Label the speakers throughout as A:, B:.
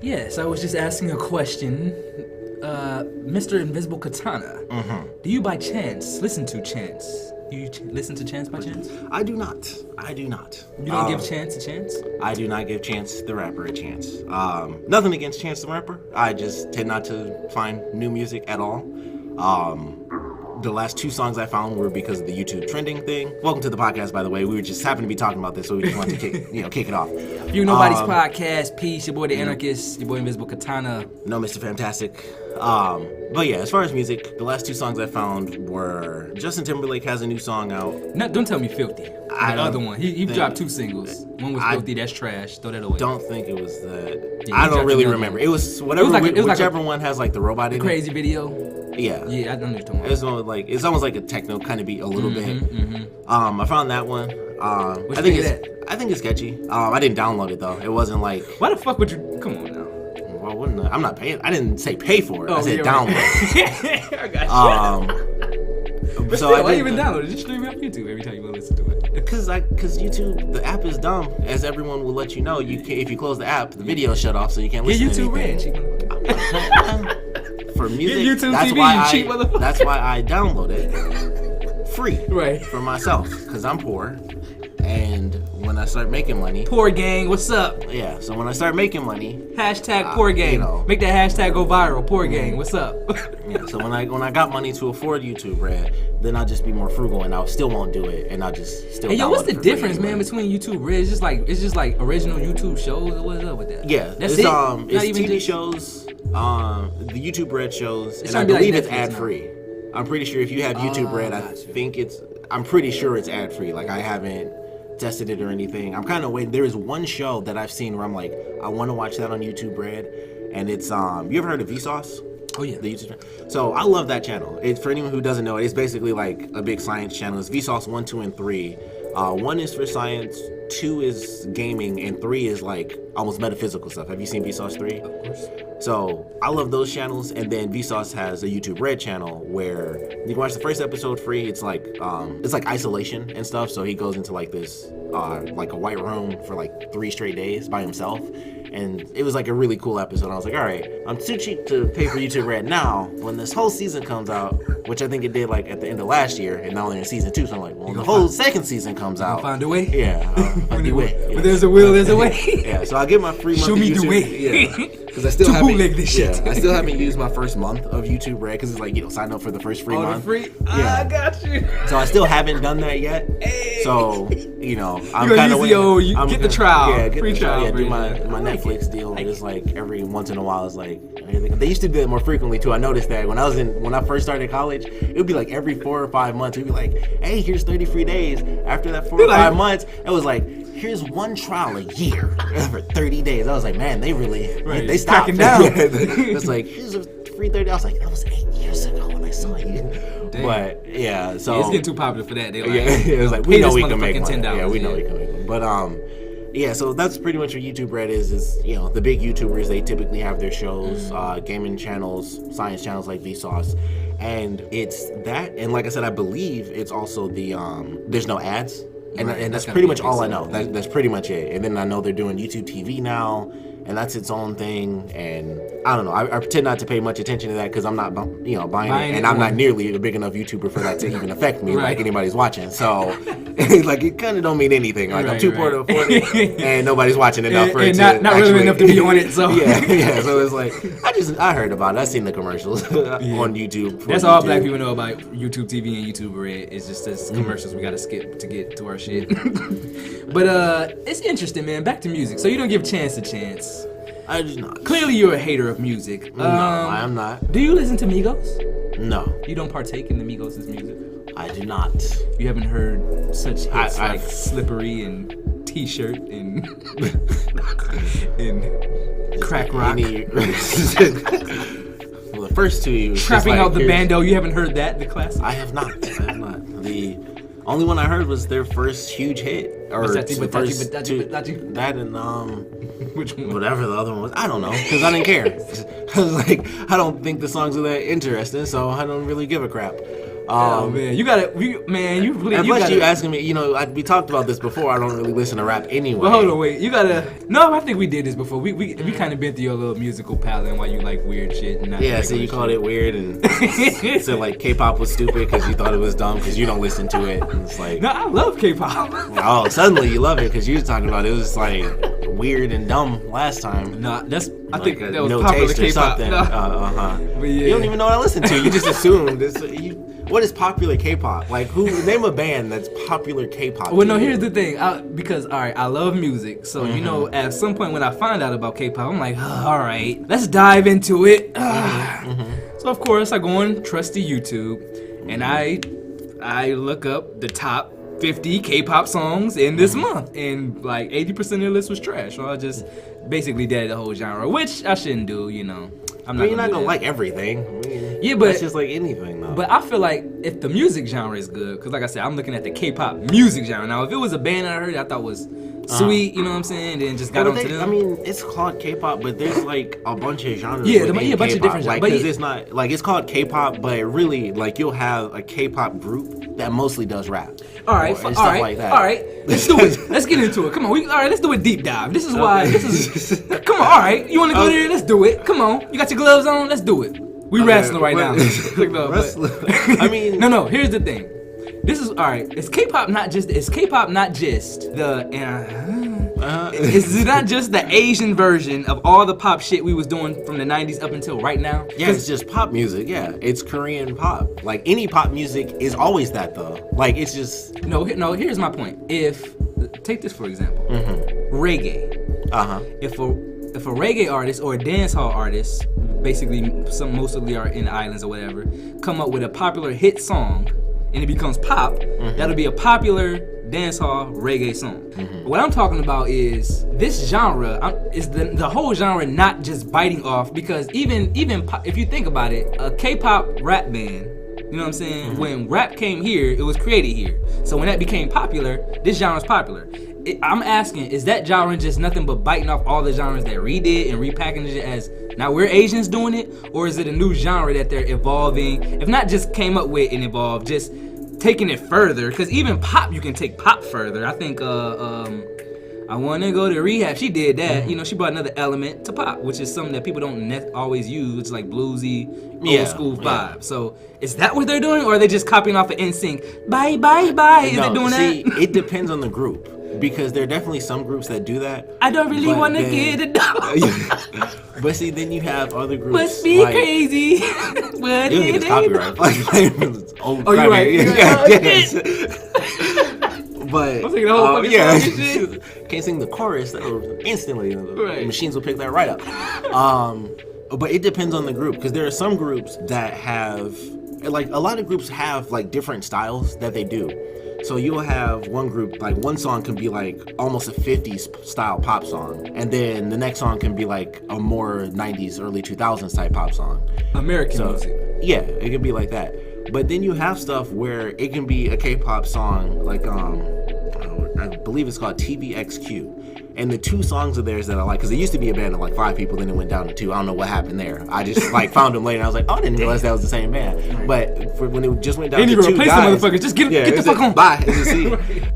A: Yes, I was just asking a question. Mr. Invisiblekatana, do you by chance listen to Chance? Do you listen to Chance by chance?
B: I do not.
A: You don't give Chance a chance?
B: I do not give Chance the Rapper a chance. Nothing against Chance the Rapper. I just tend not to find new music at all. The last 2 songs I found were because of the YouTube trending thing. Welcome to the podcast, by the way. We were just happened to be talking about this, so we just wanted to kick it off.
A: Nobodies podcast. Peace. Your boy the Anarchist. Your boy Invisiblekatana.
B: No, Mr. Fantastic. But yeah, as far as music, the last 2 songs I found were Justin Timberlake has a new song out.
A: No, don't tell me Filthy. The other one. He dropped 2 singles. One was Filthy. That's trash. Throw that away.
B: Don't think it was that. Yeah, I don't really remember. It was whatever. Whichever one has like the robot in it.
A: Crazy video.
B: Yeah.
A: Yeah, I know what you're talking about.
B: It's almost like a techno kind of beat a little bit. I found that one. I think it's sketchy. I didn't download it though. It wasn't like.
A: Why the fuck would you? Come on now.
B: Well, wouldn't I'm not paying. I didn't say pay for it. I said download.
A: Right. I got you. But
B: so
A: why even download it? Just stream it on YouTube every time you want to listen to it.
B: Because YouTube, the app is dumb, as everyone will let you know. If you close the app, the video shut off, so you can't listen to anything. For music, that's why I download it free,
A: right,
B: for myself, because I'm poor, and when I start making money,
A: poor gang, what's up?
B: Yeah, so when I start making money,
A: hashtag poor gang, make that hashtag go viral. Poor gang, what's up?
B: Yeah, so when I got money to afford YouTube Red, then I'll just be more frugal, and I still won't do it, and I'll just still.
A: Hey, yo, what's the difference, man, between YouTube Red? It's just like original YouTube shows. What's up with that?
B: Yeah,
A: that's
B: it's TV shows. The YouTube Red shows, and I believe it's ad free. I'm pretty sure if you have YouTube Red, I'm pretty sure it's ad free. Like, I haven't tested it or anything. I'm kind of waiting. There is one show that I've seen where I'm like, I want to watch that on YouTube Red, and it's you ever heard of Vsauce?
A: Oh yeah,
B: the YouTube channel. So I love that channel. It's for anyone who doesn't know, it's basically like a big science channel. It's Vsauce 1, 2, and 3. 1 is for science, 2 is gaming, and 3 is like almost metaphysical stuff. Have you seen Vsauce 3?
A: Of course.
B: So I love those channels, and then Vsauce has a YouTube Red channel where you can watch the first episode free. It's like isolation and stuff. So he goes into like this like a white room for like 3 straight days by himself. And it was like a really cool episode. I was like, all right, I'm too cheap to pay for YouTube Red now. When this whole season comes out, which I think it did like at the end of last year, and now they're in season 2, so I'm like, well, the whole second season comes out.
A: Find a way?
B: Yeah, find a way.
A: But there's a will, there's a way.
B: Yeah, so I'll get my free month
A: Show
B: of
A: me
B: YouTube.
A: the way.
B: Yeah, because I still haven't.
A: This shit.
B: Yeah, I still haven't used my first month of YouTube Red because it's like, sign up for the first free month.
A: Free?
B: Yeah.
A: I got you.
B: So I still haven't done that yet.
A: Hey.
B: So I'm kind of
A: get the trial.
B: Yeah, get
A: free
B: the trial. Yeah, do
A: my
B: Netflix deal. Just like every once in a while, it's like they used to do it more frequently too. I noticed that when I first started college, it would be like every 4 or 5 months. We'd be like, hey, here's 30 free days. After that 4 or 5 months, it was like, here's 1 trial a year for 30 days. I was like, man, they stopped.
A: Down.
B: It's like, here's a free 30. I was like, that was 8 years ago when I saw you. Damn. But yeah, so
A: it's getting too popular for that. They like,
B: it was like, we know we can make money.
A: $10.
B: Yeah, we know we can make money. But yeah, so that's pretty much what YouTube Red is the big YouTubers, they typically have their shows, gaming channels, science channels like Vsauce, and it's that, and like I said, I believe it's also the there's no ads, and that's pretty much all I know. That's pretty much it. And then I know they're doing YouTube TV now, and that's its own thing. And I don't know. I pretend not to pay much attention to that because I'm not, buying it, and I'm not nearly a big enough YouTuber for that to even affect me, like anybody's watching. So, like, it kind of don't mean anything. Like, I'm too poor to afford it, and nobody's watching enough for it to
A: not really enough to be on it. So
B: yeah. So it's like I heard about it. I seen the commercials on YouTube.
A: That's all Black people know about YouTube TV and YouTube Red. It's just this commercials we gotta skip to get to our shit. But it's interesting, man. Back to music. So you don't give Chance a chance.
B: I just not.
A: Clearly, you're a hater of music.
B: No, I am not.
A: Do you listen to Migos?
B: No.
A: You don't partake in the Migos' music?
B: I do not.
A: You haven't heard such hits like Slippery and T-Shirt and and Crack Rock?
B: Well, the first 2
A: Trapping Out the Bando. You haven't heard that, the classic?
B: I have not. The only one I heard was their first huge hit. Or
A: What's that?
B: that and
A: Which one?
B: Whatever the other one was, I don't know, because I didn't care. I was like, I don't think the songs are that interesting, so I don't really give a crap.
A: Oh man, you gotta, you really.
B: And
A: you
B: plus,
A: gotta,
B: you asking me, we talked about this before. I don't really listen to rap anyway.
A: But hold on, wait. You gotta. No, I think we did this before. We kind of been through your little musical palette and why you like weird shit. And not
B: Yeah, so you called it weird and said like K-pop was stupid because you thought it was dumb because you don't listen to it. And it's like,
A: No, I love K-pop.
B: oh, suddenly you love it because you was talking about it was like weird and dumb last time.
A: Nah, that's. I
B: Like
A: think that was
B: no
A: popular
B: taste or
A: K-pop.
B: something.
A: No. But yeah.
B: You don't even know what I listen to. You just assumed. What is popular K-pop? Like, name a band that's popular K-pop?
A: Well, no, here's the thing. Because, all right, I love music. So, at some point when I find out about K-pop, I'm like, all right, let's dive into it. So, of course, I go on trusty YouTube, and I look up the top 50 K-pop songs in this month. And, like, 80% of the list was trash. So, I just basically did the whole genre, which I shouldn't do, I'm not
B: you're not gonna like everything.
A: Yeah, but
B: it's just like anything, though.
A: But I feel like if the music genre is good, because like I said, I'm looking at the K-pop music genre. Now, if it was a band that I heard I thought was sweet, you know what I'm saying, then just got onto them.
B: I mean, it's called K-pop, but there's like a bunch of genres.
A: Yeah, a
B: within
A: bunch of different
B: Like,
A: genres.
B: because it's not like it's called K-pop, but really, like you'll have a K-pop group that mostly does rap.
A: All right,
B: and stuff like that.
A: all right. Let's do it. Let's get into it. Come on. All right, let's do a deep dive. This is why. Come on. All right, you want to go there? Let's do it. Come on. You got your gloves on? Let's do it. We wrestling right now.
B: I mean,
A: no. Here's the thing. This is all right. Is K-pop not just the? Is it not just the Asian version of all the pop shit we was doing from the 90s up until right now?
B: Yeah, it's just pop music. Yeah, it's Korean pop. Like any pop music is always that though. Like it's just
A: no. Here's my point. Take this for example, reggae. If a reggae artist or a dancehall artist, basically mostly are in the islands or whatever, come up with a popular hit song and it becomes pop, that'll be a popular dancehall reggae song. What I'm talking about is this genre is the whole genre not just biting off, because even if you think about it, a K-pop rap band, you know what I'm saying? When rap came here, it was created here. So when that became popular, this genre's popular. I'm asking, is that genre just nothing but biting off all the genres that redid and repackaged it as now we're Asians doing it? Or is it a new genre that they're evolving? If not just came up with and evolved, just taking it further? Because even pop, you can take pop further. I think I Want to Go to Rehab, she did that. She brought another element to pop, which is something that people don't always use. It's like bluesy, old school vibe. So is that what they're doing? Or are they just copying off of NSYNC? Bye, bye, bye. Is it doing that?
B: It depends on the group. Because there are definitely some groups that do that.
A: I don't really want to get it done.
B: But see, then you have other groups.
A: Must be crazy. But
B: you think it's copyright.
A: You're right.
B: Yes. But
A: I'm thinking the whole fucking song and shit.
B: Can't sing the chorus instantly.
A: Right.
B: The machines will pick that right up. But it depends on the group, because there are some groups that have, like, a lot of groups have like different styles that they do. So you'll have one group, like one song can be like almost a 50s style pop song, and then the next song can be like a more 90s, early 2000s type pop song.
A: American music.
B: Yeah, it can be like that. But then you have stuff where it can be a K-pop song, like I believe it's called TVXQ. And the two songs of theirs that I like, because it used to be a band of like 5 people, then it went down to 2. I don't know what happened there. I just like found them later, and I was like, oh, I didn't realize that was the same band. But when it just went down to 2 guys,
A: replace the motherfuckers. Just get the fuck on.
B: Bye.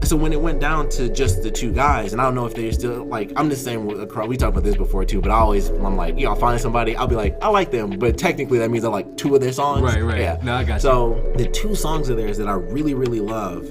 B: So when it went down to just the 2 guys, and I don't know if they're still like, I'm just saying, we talked about this before too, but I'm like, I'll find somebody, I'll be like, I like them, but technically that means I like 2 of their songs.
A: Right.
B: Yeah.
A: No, I got you.
B: So the 2 songs of theirs that I really, really love,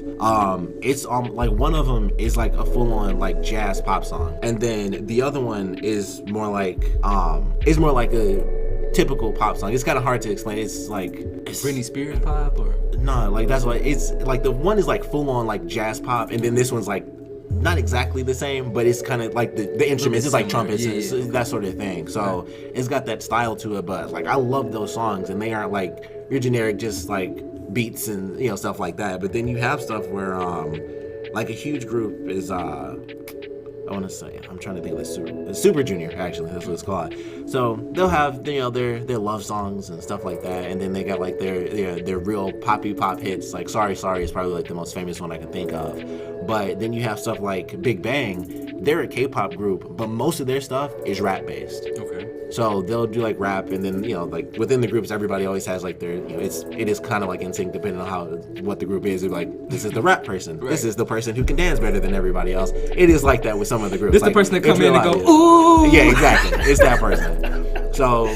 B: it's like one of them is like a full-on like jazz pop song, and then the other one is more like a typical pop song. It's kind of hard to explain. It's
A: Britney Spears pop, or
B: no, like that's why it's like the one is like full-on like jazz pop, and then this one's like not exactly the same, but it's kind of like the instruments. It's like trumpets, and that sort of thing. So it's got that style to it. But like I love those songs, and they aren't like your generic just like beats and stuff like that. But then you have stuff where like a huge group is I want to say, I'm trying to think of the Super Junior, actually, that's what it's called. So they'll have their love songs and stuff like that, and then they got like their real poppy pop hits. Like Sorry Sorry is probably like the most famous one I can think of. But then you have stuff like Big Bang. they're a K-pop group, but most of their stuff is rap based.
A: Okay.
B: So they'll do like rap, and then like within the groups, everybody always has like their it is kind of like in sync depending on what the group is. They're like, this is the rap person, right. This is the person who can dance better than everybody else. It is like that with some of the groups.
A: This
B: like,
A: the person that come in and go, ooh.
B: Yeah, exactly. It's that person. So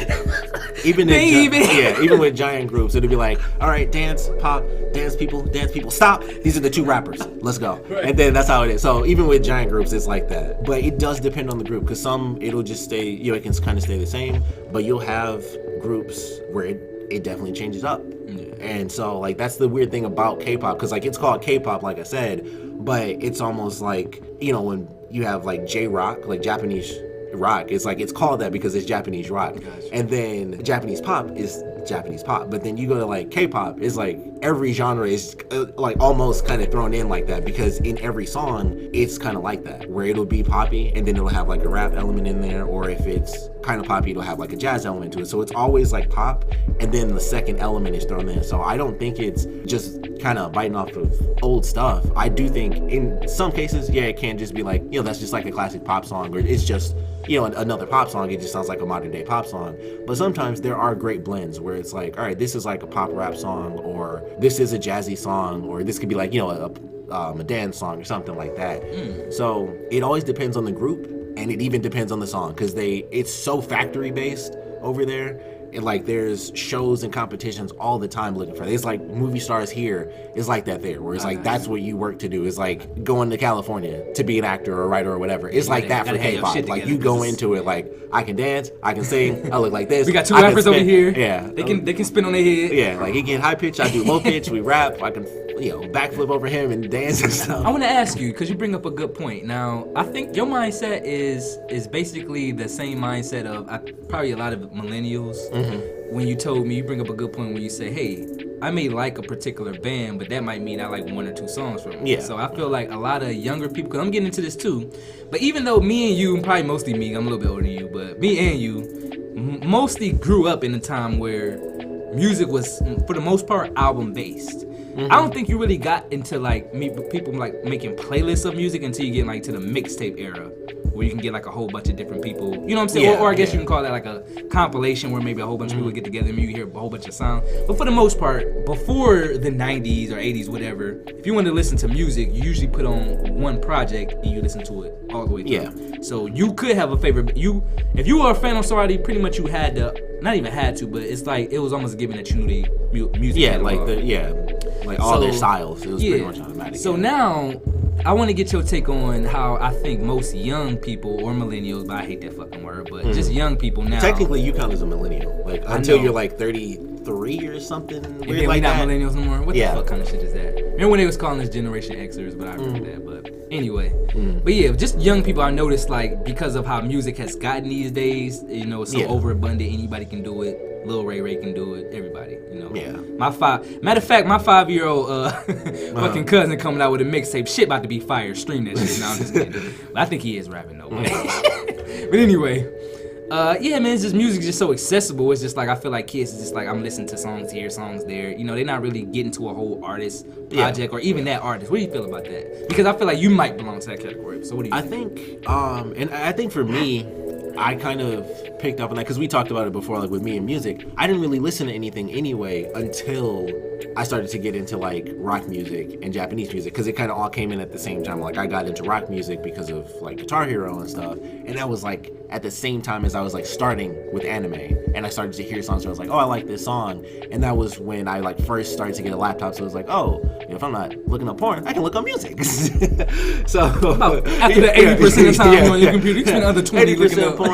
B: even even with giant groups, it'll be like, all right, dance, pop, dance people, stop. These are the 2 rappers. Let's go. Right. And then that's how it is. So even with giant groups, it's like that. But it does depend on the group, because some it'll just stay, it can kind of stay the same. But you'll have groups where it definitely changes up. Yeah. And so like that's the weird thing about K-pop, because like it's called K-pop, like I said, but it's almost like when you have like J-rock, like Japanese rock, it's like it's called that because it's Japanese rock. Gotcha. And then Japanese pop is Japanese pop, but then you go to like K-pop, it's like every genre is like almost kind of thrown in like that, because in every song it's kind of like that, where it'll be poppy and then it'll have like a rap element in there, or if it's kind of poppy it'll have like a jazz element to it. So it's always like pop and then the second element is thrown in. So I don't think it's just kind of biting off of old stuff. I do think in some cases, it can just be like, that's just like a classic pop song, or it's just another pop song, it just sounds like a modern day pop song. But sometimes there are great blends where it's like, all right, this is like a pop rap song, or this is a jazzy song, or this could be like, a dance song or something like that. So it always depends on the group, and it even depends on the song, because it's so factory based over there. And like there's shows and competitions all the time looking for it. It's like movie stars here is like that there, where it's like that's what you work to do, is like going to California to be an actor or a writer or whatever. It's like that for K-pop. Like you go into it like, I can dance, I can sing, I look like this.
A: We got 2 rappers over here.
B: Yeah,
A: they can spin on their head.
B: Yeah, like he get high pitch, I do low pitch. We rap. I can backflip over him and dance and stuff.
A: I want to ask you, because you bring up a good point. Now I think your mindset is basically the same mindset of probably a lot of millennials. When you told me, you bring up a good point when you say, hey, I may like a particular band, but that might mean I like 1 or 2 songs from them. Yeah. So I feel like a lot of younger people, because I'm getting into this too, but even though me and you, probably mostly me, I'm a little bit older than you, but me and you mostly grew up in a time where music was, for the most part, album based. I don't think you really got into like people like making playlists of music until you get like to the mixtape era, where you can get like a whole bunch of different people, you know what I'm saying? Or I guess you can call that like a compilation, where maybe a whole bunch of people get together and you hear a whole bunch of sound. But for the most part, before the 90s or 80s, whatever, if you want to listen to music, you usually put on one project and you listen to it all the way through. Yeah. So you could have a favorite. If you were a fan of somebody, pretty much you had to, not even had to, but it's like it was almost given that you knew the music. Yeah,
B: like all their styles. It was pretty much automatic.
A: So now, I want to get your take on how I think most young people, or millennials, but I hate that fucking word, but just young people now.
B: Technically, you count as a millennial, like until you're like 33 or something.
A: And weird then like not millennials no more. What the fuck kind of shit is that? Remember when they was calling us Generation Xers, but I remember that. But anyway, but yeah, just young people. I noticed like because of how music has gotten these days, it's so overabundant. Anybody can do it. Lil Ray can do it. Everybody, Yeah. Matter of fact, my 5-year-old fucking cousin coming out with a mixtape. Shit about to be fire. Stream that shit. No, I'm just kidding. But I think he is rapping though. But anyway, man, it's just music just so accessible. It's just like I feel like kids is just like I'm listening to songs here, songs there. They're not really getting to a whole artist project or even that artist. What do you feel about that? Because I feel like you might belong to that category. So what do you think?
B: And I think for me, I kind of picked up on that because we talked about it before, like with me and music. I didn't really listen to anything anyway until I started to get into like rock music and Japanese music, because it kind of all came in at the same time. Like I got into rock music because of like Guitar Hero and stuff, and that was like at the same time as I was like starting with anime, and I started to hear songs where I was like, oh, I like this song, and that was when I like first started to get a laptop. So it was like, oh, if I'm not looking up porn, I can look up music. So
A: after the 80% of time on your computer, you spend the other 20 looking up
B: porn.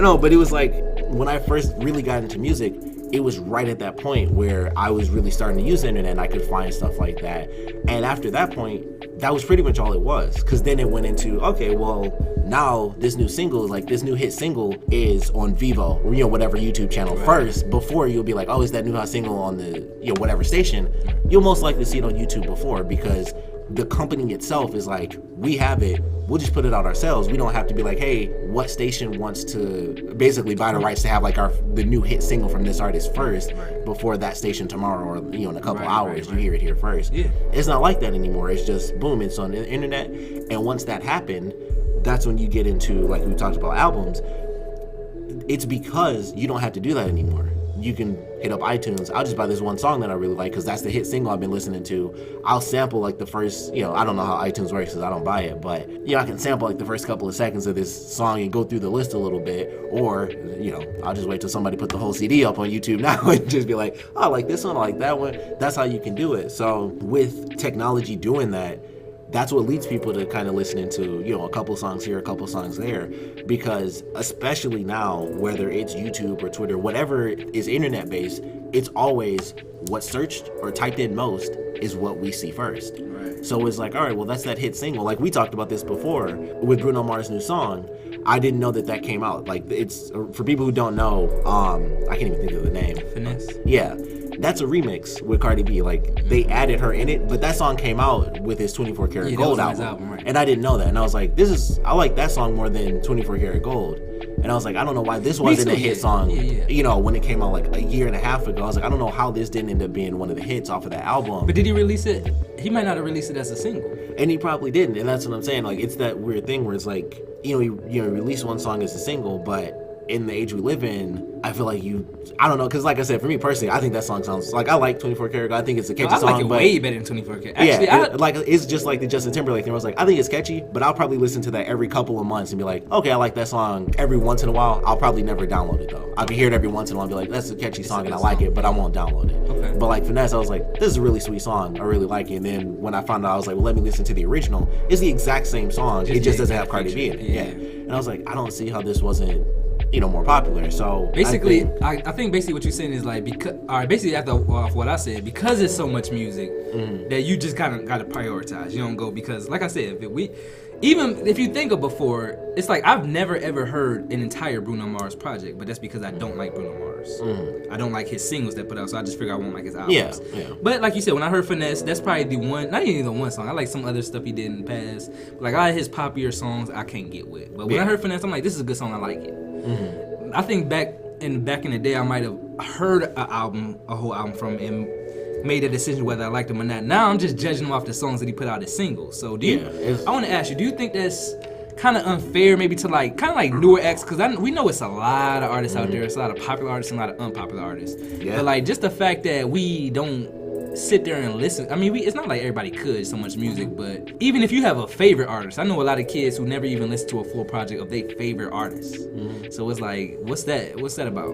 B: No, but it was like when I first really got into music, it was right at that point where I was really starting to use the internet and I could find stuff like that. And after that point, that was pretty much all it was. Because then it went into, okay, well, now this new single, like this new hit single is on Vivo, or, whatever YouTube channel first, before you'll be like, oh, is that new hot single on the, whatever station? You'll most likely see it on YouTube before, because the company itself is like, we have it, we'll just put it out ourselves. We don't have to be like, hey, what station wants to basically buy the rights to have like the new hit single from this artist first before that station tomorrow, or in a couple hours you hear it here first. Yeah. It's not like that anymore. It's just boom, it's on the internet. And once that happened, that's when you get into, like we talked about, albums. It's because you don't have to do that anymore. You can hit up iTunes. I'll just buy this one song that I really like because that's the hit single I've been listening to. I'll sample like the first, I don't know how iTunes works because I don't buy it, but I can sample like the first couple of seconds of this song and go through the list a little bit. Or, I'll just wait till somebody put the whole CD up on YouTube now and just be like, oh, I like this one, I like that one. That's how you can do it. So with technology doing that, that's what leads people to kind of listening to, a couple songs here, a couple songs there, because especially now, whether it's YouTube or Twitter, whatever is internet based, it's always what's searched or typed in most is what we see first. Right. So it's like, all right, well, that's that hit single. Like we talked about this before with Bruno Mars' new song. I didn't know that came out. Like, it's, for people who don't know, I can't even think of the name.
A: Finesse?
B: Yeah. That's a remix with Cardi B. Like, they added her in it, but that song came out with his 24 Karat Gold album. Right. And I didn't know that. And I was like, I like that song more than 24 Karat Gold. And I was like, I don't know why this wasn't a hit song, when it came out like a year and a half ago. I was like, I don't know how this didn't end up being one of the hits off of that album.
A: But did he release it? He might not have released it as a single.
B: And he probably didn't. And that's what I'm saying. Like, it's that weird thing where it's like, you release one song as a single, but in the age we live in, I feel like I don't know, because like I said, for me personally, I think that song sounds like, I like 24 Karat Gold. I think it's a catchy song.
A: I like it way better than 24 Karat. Actually,
B: it's just like the Justin Timberlake thing. I was like, I think it's catchy, but I'll probably listen to that every couple of months and be like, okay, I like that song every once in a while. I'll probably never download it though. I can hear it every once in a while and be like, that's a catchy song and I like it, but I won't download it. Okay. But like Finesse, I was like, this is a really sweet song. I really like it. And then when I found out, I was like, well, let me listen to the original. It's the exact same song. It just doesn't have Cardi B in it. Yeah. And I was like, I don't see how this wasn't more popular. So
A: basically, I think basically what you're saying is like, because basically after off what I said, because it's so much music that you just kind of got to prioritize. You don't go because, like I said, even if you think of before, it's like I've never ever heard an entire Bruno Mars project, but that's because I don't like Bruno Mars. I don't like his singles that put out, so I just figure I won't like his albums. Yeah. But like you said, when I heard Finesse, that's probably the one, not even the one song. I like some other stuff he did in the past. But like, all his popular songs I can't get with. But when I heard Finesse, I'm like, this is a good song, I like it. I think back in the day, I might have heard a whole album from him, made a decision whether I liked him or not. Now I'm just judging him off the songs that he put out as singles. So I want to ask you, do you think that's kind of unfair maybe to like, kind of like newer acts? Because we know it's a lot of artists out there. It's a lot of popular artists and a lot of unpopular artists. Yeah. But like, just the fact that we don't sit there and listen. I mean, it's not like everybody could so much music, but even if you have a favorite artist, I know a lot of kids who never even listen to a full project of their favorite artists. So it's like, what's that about?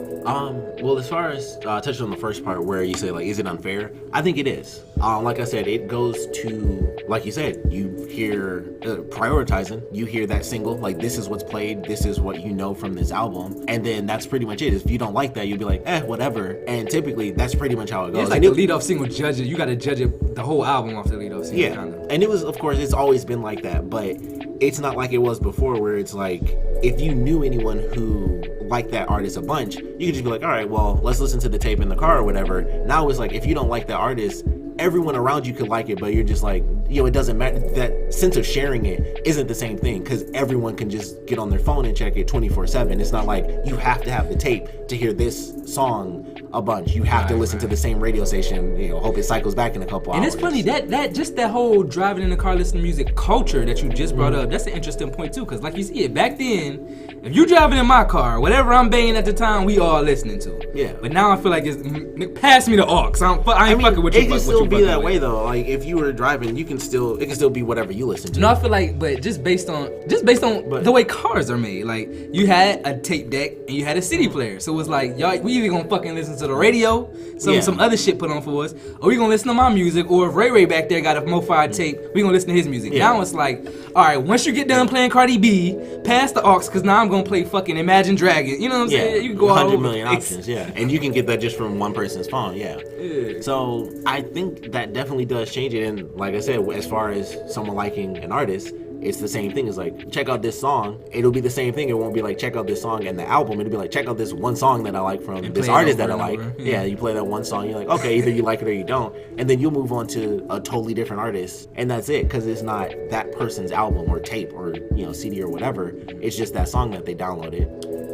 B: Well, as far as touching on the first part where you say like, is it unfair? I think it is. Like I said, it goes to, like you said, you hear prioritizing. You hear that single, like this is what's played, this is what you know from this album, and then that's pretty much it. If you don't like that, you'll be like, whatever. And typically, that's pretty much how it goes.
A: It's like the lead-off single. You got to judge it, the whole album off the lead-off single.
B: Yeah, kinda. And it was, of course, it's always been like that, but it's not like it was before, where it's like, if you knew anyone who liked that artist a bunch, you could just be like, all right, well, let's listen to the tape in the car or whatever. Now it's like, if you don't like that artist, everyone around you could like it, but you're just like, it doesn't matter. That sense of sharing it isn't the same thing, because everyone can just get on their phone and check it 24/7. It's not like you have to have the tape to hear this song a bunch. You have to listen to the same radio station, hope it cycles back in a couple hours.
A: And it's funny, that just that whole driving in the car listening to music culture that you just brought up, that's an interesting point too, because like you see it, back then, if you driving in my car, whatever I'm banging at the time, we all listening to.
B: Yeah.
A: But now I feel like pass me the aux. I ain't fucking with you.
B: It can still be that way though. Like if you were driving, it can still be whatever you listen to.
A: No, I feel like, but just based on the way cars are made. Like you had a tape deck and you had a CD player, so it was like, y'all, we either gonna fucking listen to the radio, some other shit put on for us, or we gonna listen to my music, or if Ray back there got a Mo5 tape, we gonna listen to his music. Yeah. Now it's like, all right, once you get done playing Cardi B, pass the aux, cause now I'm gonna play fucking Imagine Dragons. You know what I'm saying? You can go
B: 100 million options, and you can get that just from one person's phone, So I think that definitely does change it. And like I said, as far as someone liking an artist, it's the same thing. It's like, check out this song. It'll be the same thing. It won't be like, check out this song and the album. It'll be like, check out this one song that I like from this artist that I like. Yeah, you play that one song. You're like, okay, either you like it or you don't. And then you'll move on to a totally different artist. And that's it, because it's not that person's album or tape or, CD or whatever. It's just that song that they downloaded.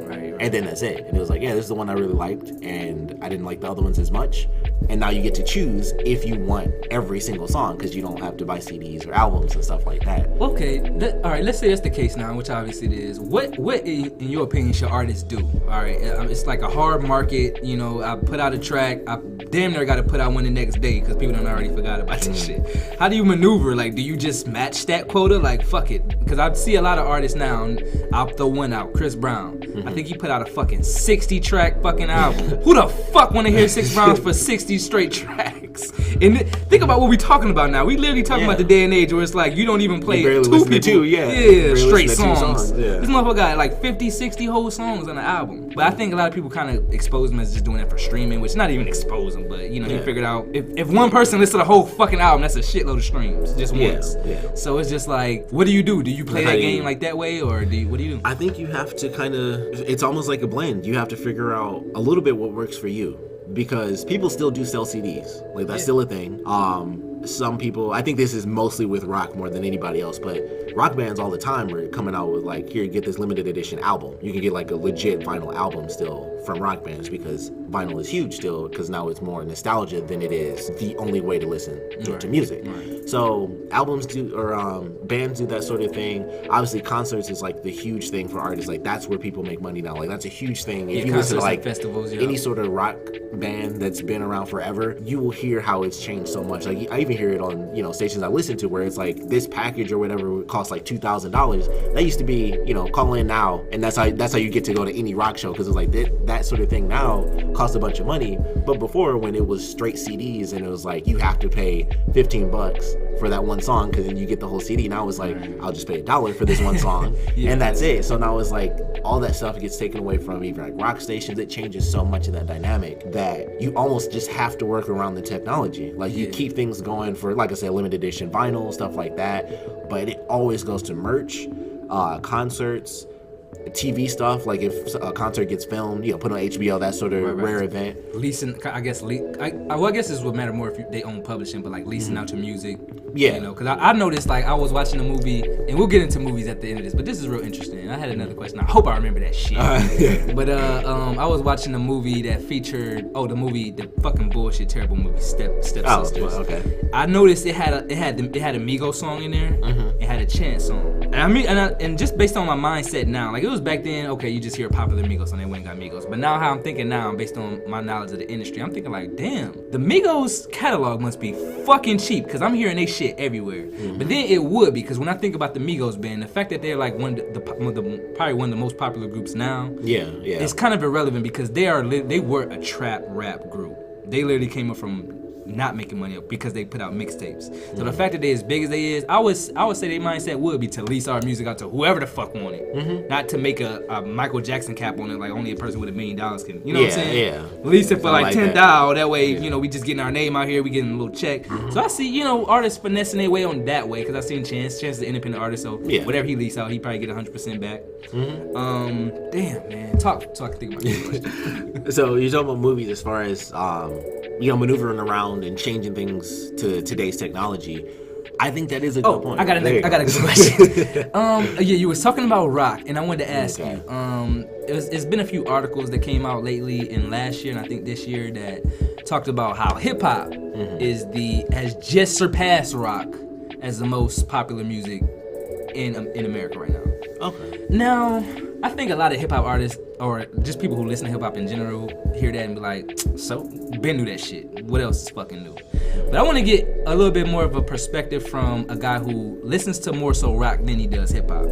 B: Right. And then that's it. And it was like, yeah, this is the one I really liked, and I didn't like the other ones as much. And now you get to choose if you want every single song, because you don't have to buy CDs or albums and stuff like that.
A: Okay, all right, let's say that's the case now, which obviously it is. What in your opinion should artists do? All right, it's like a hard market, I put out a track, I damn near got to put out one the next day because people done already forgot about this shit. How do you maneuver? Like, do you just match that quota? Like, fuck it. Because I see a lot of artists now, I'll throw one out, Chris Brown. I think he put out a fucking 60-track fucking album. Who the fuck want to hear 6 Browns for 60 straight tracks? And think about what we talking about now. We literally talking about the day and age where it's like you don't even play two people. Straight songs. This motherfucker got like 50, 60 whole songs on the album. But I think a lot of people kind of expose him as just doing that for streaming, which not even expose him, but he figured out if one person listens to the whole fucking album, that's a shitload of streams just once. So it's just like, what do you do? Do you play that game like that way, or what do you do?
B: I think you have to kind of, it's almost like a blend. You have to figure out a little bit what works for you, because people still do sell CDs. Like, that's still a thing. Some people, I think this is mostly with rock more than anybody else, but rock bands all the time are coming out with like, here, get this limited edition album. You can get like a legit vinyl album still from rock bands, because vinyl is huge still, because now it's more nostalgia than it is the only way to listen to music. So albums do, or bands do that sort of thing. Obviously concerts is like the huge thing for artists. Like, that's where people make money now. Like, that's a huge thing. If you listen to like festivals, any sort of rock band that's been around forever, you will hear how it's changed so much. Like, I even hear it on stations I listen to, where it's like, this package or whatever would cost like $2,000. That used to be, call in now, and that's how you get to go to any rock show, because it's like that sort of thing now costs a bunch of money. But before, when it was straight CDs and it was like, you have to pay $15 for that one song, because then you get the whole CD. Now it's like, I'll just pay $1 for this one song, and that's it. So now it's like, all that stuff gets taken away from even like rock stations. It changes so much of that dynamic that you almost just have to work around the technology. Like, you keep things going for, like I said, limited edition vinyl, stuff like that, but it always goes to merch, concerts, TV stuff. Like, if a concert gets filmed, put on HBO, that sort of rare event.
A: Leasing, I guess this would matter more if they own publishing, but like leasing out your music. Because I noticed, like, I was watching a movie, and we'll get into movies at the end of this, but this is real interesting. And I had another question. I hope I remember that shit. But I was watching a movie that featured the fucking bullshit terrible movie Step Sisters.
B: Okay.
A: I noticed it had a Migos song in there. It had a Chance song. And just based on my mindset now, like, it was back then, okay, you just hear a popular Migos and they went and got Migos. But now how I'm thinking now, based on my knowledge of the industry, I'm thinking like, damn, the Migos catalog must be fucking cheap, because I'm hearing they shit everywhere. But then it would, because when I think about the Migos band, the fact that they're like probably one of the most popular groups now, it's kind of irrelevant, because they were a trap rap group. They literally came up from not making money because they put out mixtapes. So the fact that they're as big as they is, I would say their mindset would be to lease our music out to whoever the fuck want it. Not to make a Michael Jackson cap on it, like only a person with $1 million can. You know what I'm saying? Lease it for like $10,000. That way, we just getting our name out here, we getting a little check. So I see, artists finessing their way on that way, because I seen Chance is an independent artist, so whatever he lease out, he probably get 100% back. Damn, man. Talk so I can think about this question.
B: So you're talking about movies as far as maneuvering around and changing things to today's technology. I think that is a good point.
A: I got a good question. You was talking about rock, and I wanted to ask you. It's been a few articles that came out lately and last year, and I think this year, that talked about how hip hop has just surpassed rock as the most popular music in America right now. Okay. Now, I think a lot of hip hop artists, or just people who listen to hip hop in general, hear that and be like, so, Ben knew that shit. What else is fucking new? But I want to get a little bit more of a perspective from a guy who listens to more so rock than he does hip hop.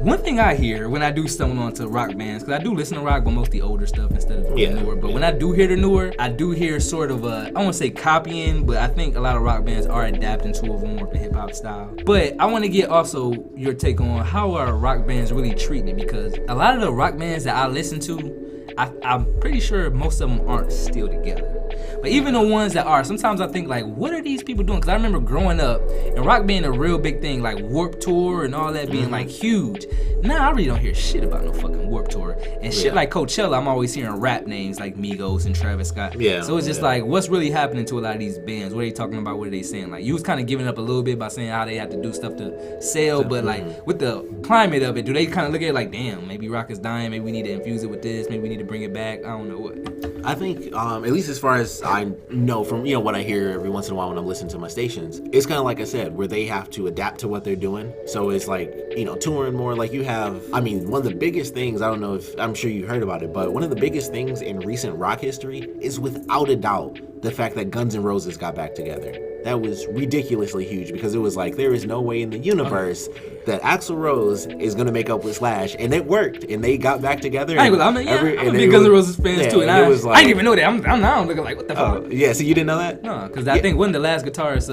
A: One thing I hear when I do stumble onto rock bands, because I do listen to rock, but mostly older stuff instead of the newer. But when I do hear the newer, I do hear sort of I won't say copying, but I think a lot of rock bands are adapting to a more of a hip hop style. But I want to get also your take on how are rock bands really treating it, because a lot of the rock bands that I listen to, I'm pretty sure most of them aren't still together. But even the ones that are, sometimes I think like, what are these people doing? Because I remember growing up and rock being a real big thing, like Warped Tour and all that being like huge. Now I really don't hear shit about no fucking Warped Tour and shit like Coachella. I'm always hearing rap names like Migos and Travis Scott. Yeah. So it's just like, what's really happening to a lot of these bands? What are they talking about? What are they saying? Like, you was kind of giving up a little bit by saying how they have to do stuff to sell, but like with the climate of it, do they kind of look at it like, damn, maybe rock is dying, maybe we need to infuse it with this, maybe we need to bring it back? I don't know what.
B: I think, at least as far as I know from, what I hear every once in a while when I'm listening to my stations, it's kind of like I said, where they have to adapt to what they're doing. So it's like, touring more. Like you have, one of the biggest things, I don't know if, I'm sure you heard about it, but one of the biggest things in recent rock history is without a doubt the fact that Guns N' Roses got back together. That was ridiculously huge because it was like, there is no way in the universe that Axl Rose is going to make up with Slash. And it worked. And they got back together.
A: I'm a big Guns N' Roses fans too. And I didn't even know that. I'm now looking like, what the fuck?
B: Yeah, so you didn't know that?
A: No, because I think wasn't the last guitarist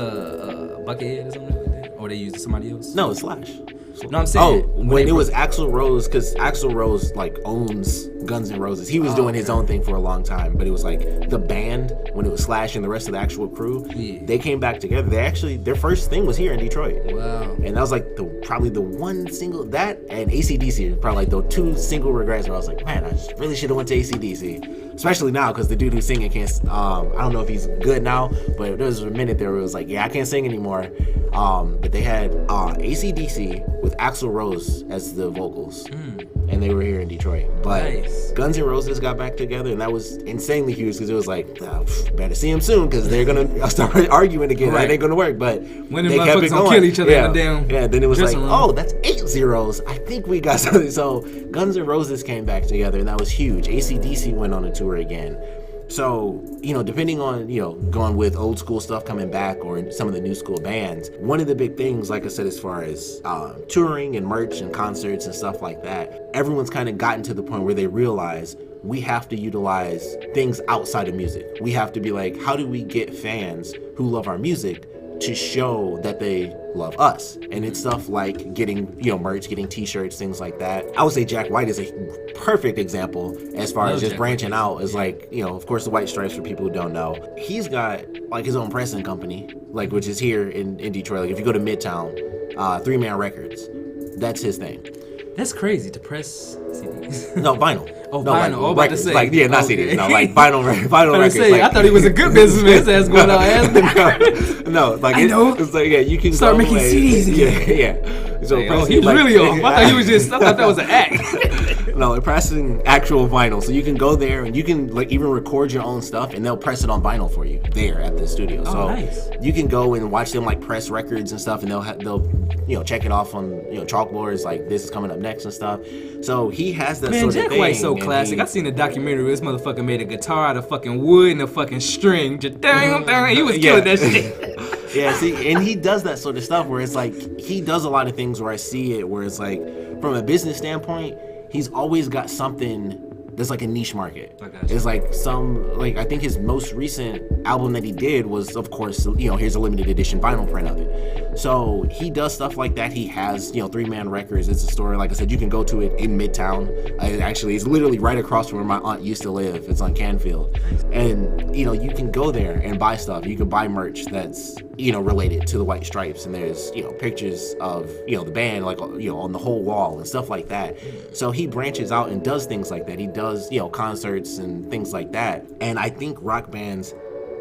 A: Buckethead or something like that? Or they used somebody else?
B: No, it's Slash.
A: No, I'm saying.
B: When it was Axl Rose, because Axl Rose owns Guns N' Roses. He was doing his own thing for a long time, but it was like the band, when it was Slash and the rest of the actual crew, they came back together. Their first thing was here in Detroit.
A: Wow.
B: And that was like probably the one single, that and AC/DC are probably like the two single regrets where I was like, man, I just really should have went to AC/DC. Especially now, because the dude who's singing can't, I don't know if he's good now, but there was a minute there where it was like, yeah, I can't sing anymore. But they had AC/DC with Axl Rose as the vocals. And they were here in Detroit. But Guns N' Roses got back together, and that was insanely huge because it was like, better see them soon because they're going to start arguing again. That ain't going to work. But
A: when they kept it going. Kill each other in the damn.
B: Yeah, then it was like, oh, that's 8 zeros. I think we got something. So Guns N' Roses came back together, and that was huge. AC/DC went on a tour again. So, depending on, going with old school stuff coming back or some of the new school bands, one of the big things, like I said, as far as touring and merch and concerts and stuff like that, everyone's kind of gotten to the point where they realize we have to utilize things outside of music. We have to be like, how do we get fans who love our music to show that they love us? And it's stuff like getting, merch, getting t-shirts, things like that. I would say Jack White is a perfect example as far as just branching out. Is like, of course, the White Stripes, for people who don't know, he's got like his own pressing company, like, which is here in Detroit. Like if you go to Midtown, 3-Man Records, that's his thing.
A: That's crazy to press CDs.
B: No, vinyl.
A: Oh, no, vinyl.
B: Like,
A: about to say.
B: Like, not CDs. No, like vinyl records.
A: Say, I thought he was a good businessman. His ass going out.
B: No, like it's like, yeah, you can
A: start making CDs again.
B: Yeah. So
A: he was really off. I thought that was an act.
B: No, they're pressing actual vinyl, so you can go there and you can like even record your own stuff, and they'll press it on vinyl for you there at the studio. So
A: nice.
B: You can go and watch them like press records and stuff, and they'll check it off on chalkboards like this is coming up next and stuff. So he has that sort of thing.
A: Jack White's so classic. I seen a documentary where this motherfucker made a guitar out of fucking wood and a fucking string. Just he was killing that shit.
B: Yeah, see, and he does that sort of stuff where it's like he does a lot of things where I see it where it's like from a business standpoint, he's always got something that's like a niche market. It's like I think his most recent album that he did was, of course, here's a limited edition vinyl print of it. So he does stuff like that. He has, 3-Man Records. It's a store, like I said, you can go to it in Midtown. It's literally right across from where my aunt used to live. It's on Canfield. And, you can go there and buy stuff. You can buy merch that's, related to the White Stripes. And there's, pictures of, the band, like, on the whole wall and stuff like that. So he branches out and does things like that. He does, concerts and things like that. And I think rock bands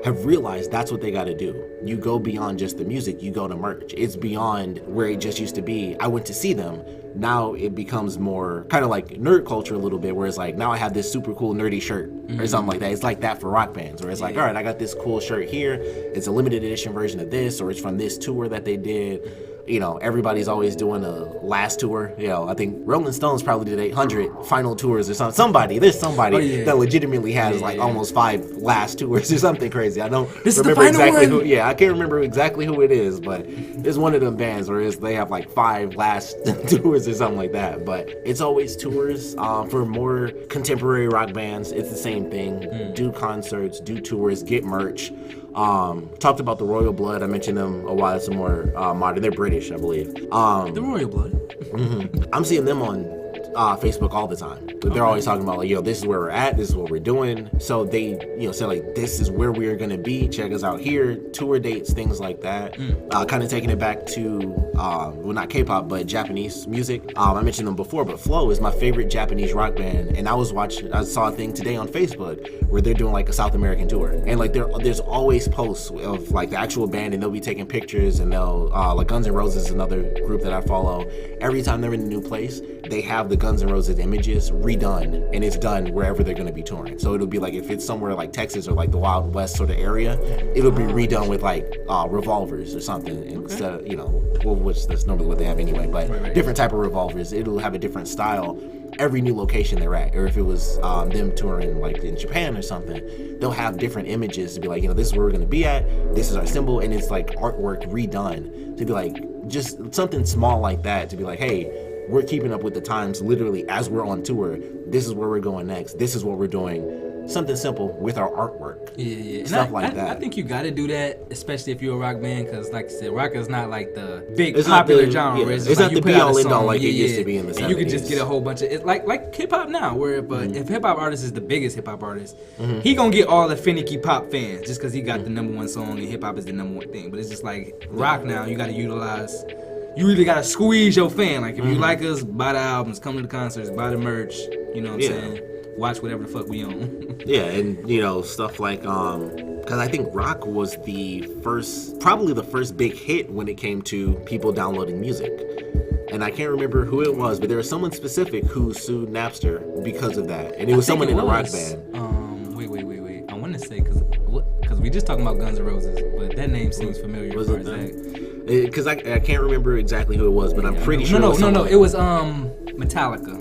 B: have realized that's what they got to do. You go beyond just the music, you go to merch. It's beyond where it just used to be. I went to see them. Now it becomes more kind of like nerd culture a little bit, where it's like, now I have this super cool nerdy shirt or something like that. It's like that for rock bands, where it's like, all right, I got this cool shirt here. It's a limited edition version of this, or it's from this tour that they did. Everybody's always doing a last tour. I think Rolling Stones probably did 800 final tours or something. There's somebody that legitimately has almost 5 last tours or something crazy. I don't remember exactly who. Yeah, I can't remember exactly who it is, but it's one of them bands where they have like 5 last tours or something like that. But it's always tours. For more contemporary rock bands, it's the same thing. Do concerts, do tours, get merch. Talked about the Royal Blood. I mentioned them a while. Some more modern. They're British, I believe.
A: The Royal Blood.
B: I'm seeing them on Facebook all the time. But they're always talking about like, yo, this is where we're at, this is what we're doing. So they, say like, this is where we are gonna be. Check us out here. Tour dates, things like that. Kind of taking it back to, well, not K-pop, but Japanese music. I mentioned them before, but Flow is my favorite Japanese rock band. And I saw a thing today on Facebook where they're doing like a South American tour, and like there's always posts of like the actual band, and they'll be taking pictures, and they'll like Guns N' Roses is another group that I follow. Every time they're in a new place, they have the Guns N' Roses images redone, and it's done wherever they're going to be touring. So it'll be like if it's somewhere like Texas or like the Wild West sort of area, it'll be redone with like revolvers or something instead of, which that's normally what they have anyway, but different type of revolvers. It'll have a different style every new location they're at. Or if it was them touring like in Japan or something, they'll have different images to be like, this is where we're going to be at, this is our symbol, and it's like artwork redone to be like just something small like that, to be like, hey, we're keeping up with the times literally as we're on tour. This is where we're going next. This is what we're doing. Something simple with our artwork.
A: Yeah.
B: Stuff like that.
A: I think you got to do that, especially if you're a rock band, because like I said, rock is not like the big popular genre.
B: Yeah,
A: it's
B: like
A: not
B: the be-all end all like it used to be in the 70s.
A: And you can just get a whole bunch of, it's like hip-hop now, where if hip-hop artist is the biggest hip-hop artist, he gonna get all the finicky pop fans just because he got the number one song and hip-hop is the number one thing. But it's just like rock now, you got to utilize, you really got to squeeze your fan. Like if you like us, buy the albums, come to the concerts, buy the merch, you know what I'm saying? Watch whatever the fuck we own.
B: Yeah, and stuff like because I think rock was probably the first big hit when it came to people downloading music. And I can't remember who it was, but there was someone specific who sued Napster because of that, and it was someone in a rock band.
A: Wait. I want to say because we just talking about Guns N' Roses, but that name seems familiar.
B: Was it that? Because I can't remember exactly who it was, but I'm pretty sure.
A: No. It was Metallica.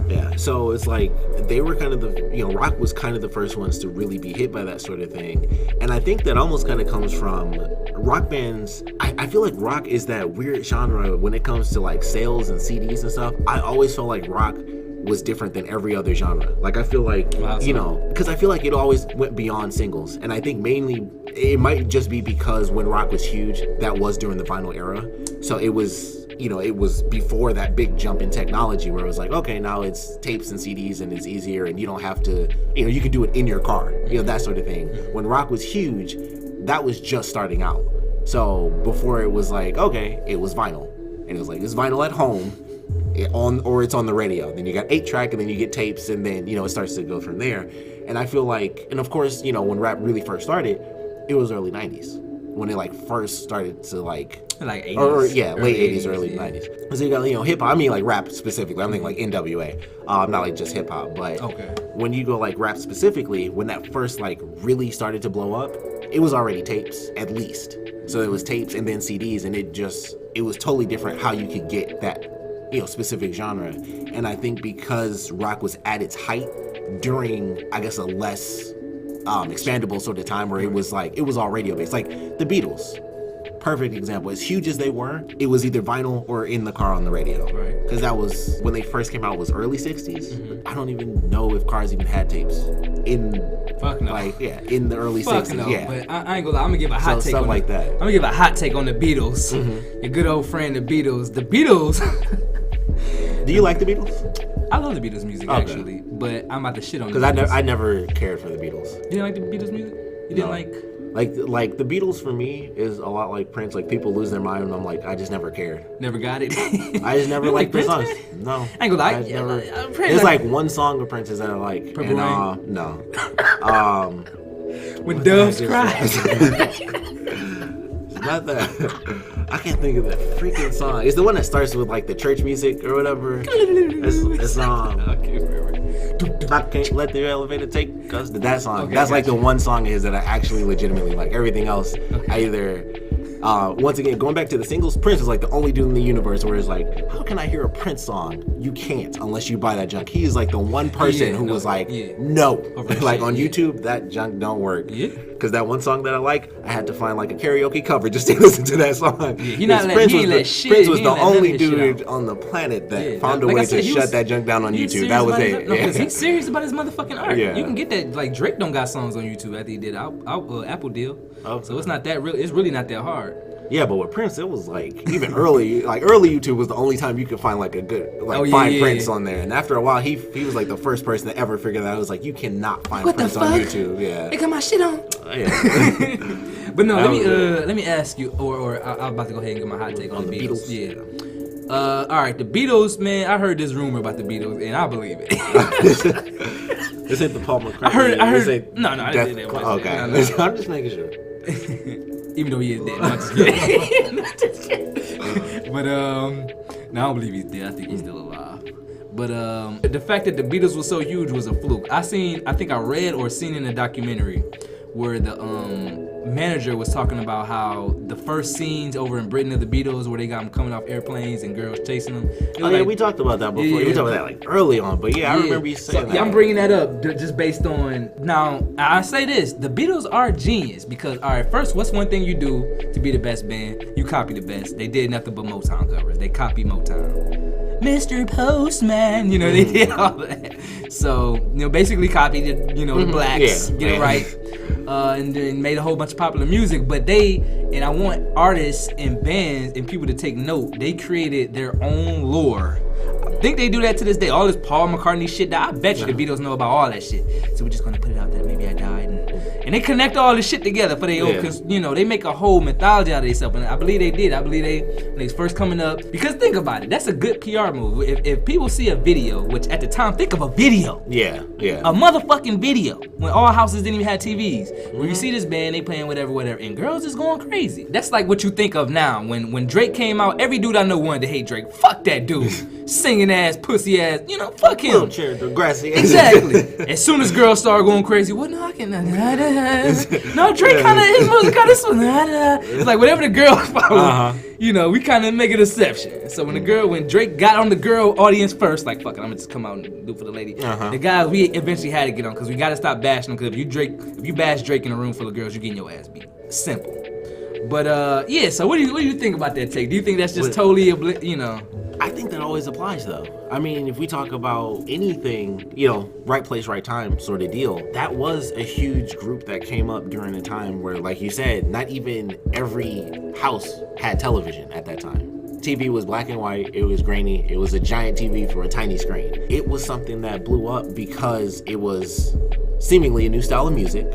B: Yeah. So it's like they were kind of the rock was kind of the first ones to really be hit by that sort of thing, and I think that almost kind of comes from rock bands. I feel like rock is that weird genre when it comes to like sales and CDs and stuff. I always felt like rock was different than every other genre. Like I feel like because I feel like it always went beyond singles, and I think mainly it might just be because when rock was huge, that was during the vinyl era, so it was it was before that big jump in technology where it was like, okay, now it's tapes and CDs and it's easier and you don't have to, you can do it in your car, that sort of thing. When rock was huge, that was just starting out. So before it was like, okay, it was vinyl, and it was like, it's vinyl at home, or it's on the radio. Then you got 8-track, and then you get tapes, and then it starts to go from there. And I feel like, and of course, when rap really first started, it was early 90s when it like first started to like
A: 80s,
B: late 80s, early 90s. So you got hip hop. I mean like rap specifically. I'm thinking like NWA. Not like just hip hop, but when you go like rap specifically, when that first like really started to blow up, it was already tapes at least. So it was tapes and then CDs, and it was totally different how you could get that specific genre. And I think because rock was at its height during, I guess, a less expandable sort of time where it was all radio based, like the Beatles, perfect example. As huge as they were, it was either vinyl or in the car on the radio, because that was when they first came out, was early 60s. I don't even know if cars even had tapes in in the early 60s.
A: But I ain't gonna lie, I'm gonna give a hot take
B: stuff
A: on
B: like that.
A: I'm gonna give a hot take on the Beatles. Your good old friend the Beatles.
B: Do you like the Beatles?
A: I love the Beatles music actually, but I'm about to shit on them
B: because I never cared for the Beatles.
A: You didn't like the Beatles music? You didn't
B: like the Beatles for me is a lot like Prince. Like people lose their mind, and I'm like, I just never cared.
A: Never got it.
B: I just never liked the songs. No,
A: I ain't gonna lie.
B: There's like one song of Prince's that I like.
A: Purple
B: Rain? No.
A: When doves cry.
B: Not that. I can't think of the freaking song. It's the one that starts with like the church music or whatever. It's
A: I can't remember.
B: I can't let the elevator take us. That song. That's like the one song of his that I actually legitimately like. Everything else, I either. Once again, going back to the singles, Prince is like the only dude in the universe where it's like, how can I hear a Prince song? You can't unless you buy that junk. He is like the one person who was like, no. Like on YouTube, that junk don't work. Because that one song that I like, I had to find like a karaoke cover just to listen to that song. Prince was the only dude on the planet that found a way to shut that junk down on YouTube. That was it.
A: No, because he's serious about his motherfucking art. You can get that. Like Drake don't got songs on YouTube after he did Apple deal. So it's not that real. It's really not that hard.
B: Yeah, but with Prince, it was like even early YouTube was the only time you could find like a good find Prince on there. And after a while, he was like the first person to ever figure that out. It was like, you cannot find Prince on YouTube. Yeah,
A: they got my shit on.
B: Yeah.
A: But no, let me ask you, or I'm about to go ahead and get my hot take on the Beatles. Yeah. All right, the Beatles, man. I heard this rumor about the Beatles, and I believe it.
B: Is it the Paul McCartney?
A: I heard. No, I didn't say that.
B: Okay,
A: no.
B: I'm just making sure.
A: Even though he is dead, no, I'm just kidding. But no, I don't believe he's dead. I think he's still alive. But the fact that the Beatles were so huge was a fluke. I think I read or seen in a documentary where the manager was talking about how the first scenes over in Britain of the Beatles, where they got them coming off airplanes and girls chasing them.
B: We talked about that before. We talked about that like early on, but I remember you saying that.
A: Yeah, I'm bringing that up just based on. Now, I say this: the Beatles are genius because, all right, first, what's one thing you do to be the best band? You copy the best. They did nothing but Motown covers. They copied Motown. Mr. Postman, they did all that. So, basically copied it, the blacks, get it right. And then made a whole bunch of popular music, but I want artists and bands and people to take note, they created their own lore. I think they do that to this day. All this Paul McCartney shit, that I bet you the Beatles know about all that shit. So we're just gonna put it out there, maybe I died. And they connect all this shit together for their own, because, they make a whole mythology out of themselves. And I believe they did. I believe when they was first coming up, because think about it, that's a good PR move. If people see a video, which at the time, think of a video.
B: Yeah.
A: A motherfucking video. When all houses didn't even have TVs. When you see this band, they playing whatever, and girls is going crazy. That's like what you think of now. When Drake came out, every dude I know wanted to hate Drake. Fuck that dude. Singing ass, pussy ass, fuck him.
B: Wheelchair, grassy.
A: Exactly. As soon as girls start going crazy, well, no, I can't. No, Drake his music kind of. It's like whatever the girls follow, we kind of make an exception. So when Drake got on the girl audience first, like, fuck it, I'm gonna just come out and do for the lady. The guys, we eventually had to get on because we gotta stop bashing them. Because if you bash Drake in a room full of girls, you're getting your ass beat. Simple. But so what do you think about that take? Do you think that's just totally
B: I think that always applies though. I mean, if we talk about anything, right place, right time sort of deal, that was a huge group that came up during a time where, like you said, not even every house had television at that time. TV was black and white, it was grainy, it was a giant TV for a tiny screen. It was something that blew up because it was seemingly a new style of music.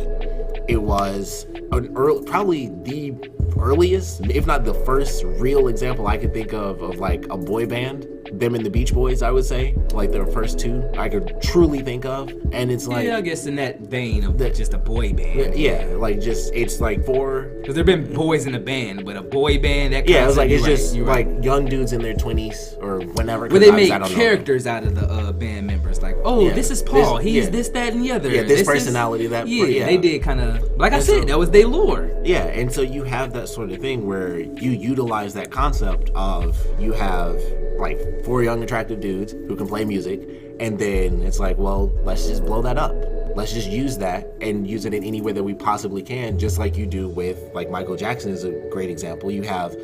B: It was probably the earliest, if not the first real example I could think of like a boy band. Them and the Beach Boys, I would say, like their first two I could truly think of. And it's like,
A: I guess in that vein of just a boy band.
B: Yeah, like it's like
A: because there've been boys in a band, but a boy band, that
B: it's like it's just like young dudes in their 20s or whenever.
A: Where they make characters out of the band members, like, this is Paul, he's this, that, and the other.
B: Yeah, this personality,
A: they did kind of, like I said, that was their lore.
B: Yeah, and so you have that sort of thing where you utilize that concept of, you have like 4 young attractive dudes who can play music, and then it's like, well, let's just blow that up. Let's just use that and use it in any way that we possibly can, just like you do with, like, Michael Jackson is a great example. You have,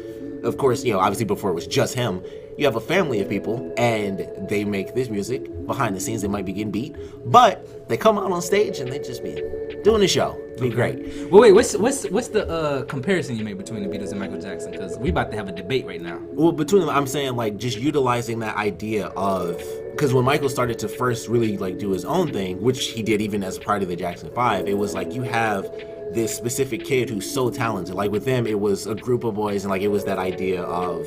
B: of course, obviously before it was just him, you have a family of people, and they make this music. Behind the scenes, they might be getting beat, but they come out on stage and they just be doing the show. Be great.
A: Well, wait, what's the comparison you made between the Beatles and Michael Jackson? Because we about to have a debate right now.
B: Well, between them, I'm saying, like, just utilizing that idea of, because when Michael started to first really, like, do his own thing, which he did even as part of the Jackson 5, it was like you have this specific kid who's so talented. Like with them, it was a group of boys, and like it was that idea of,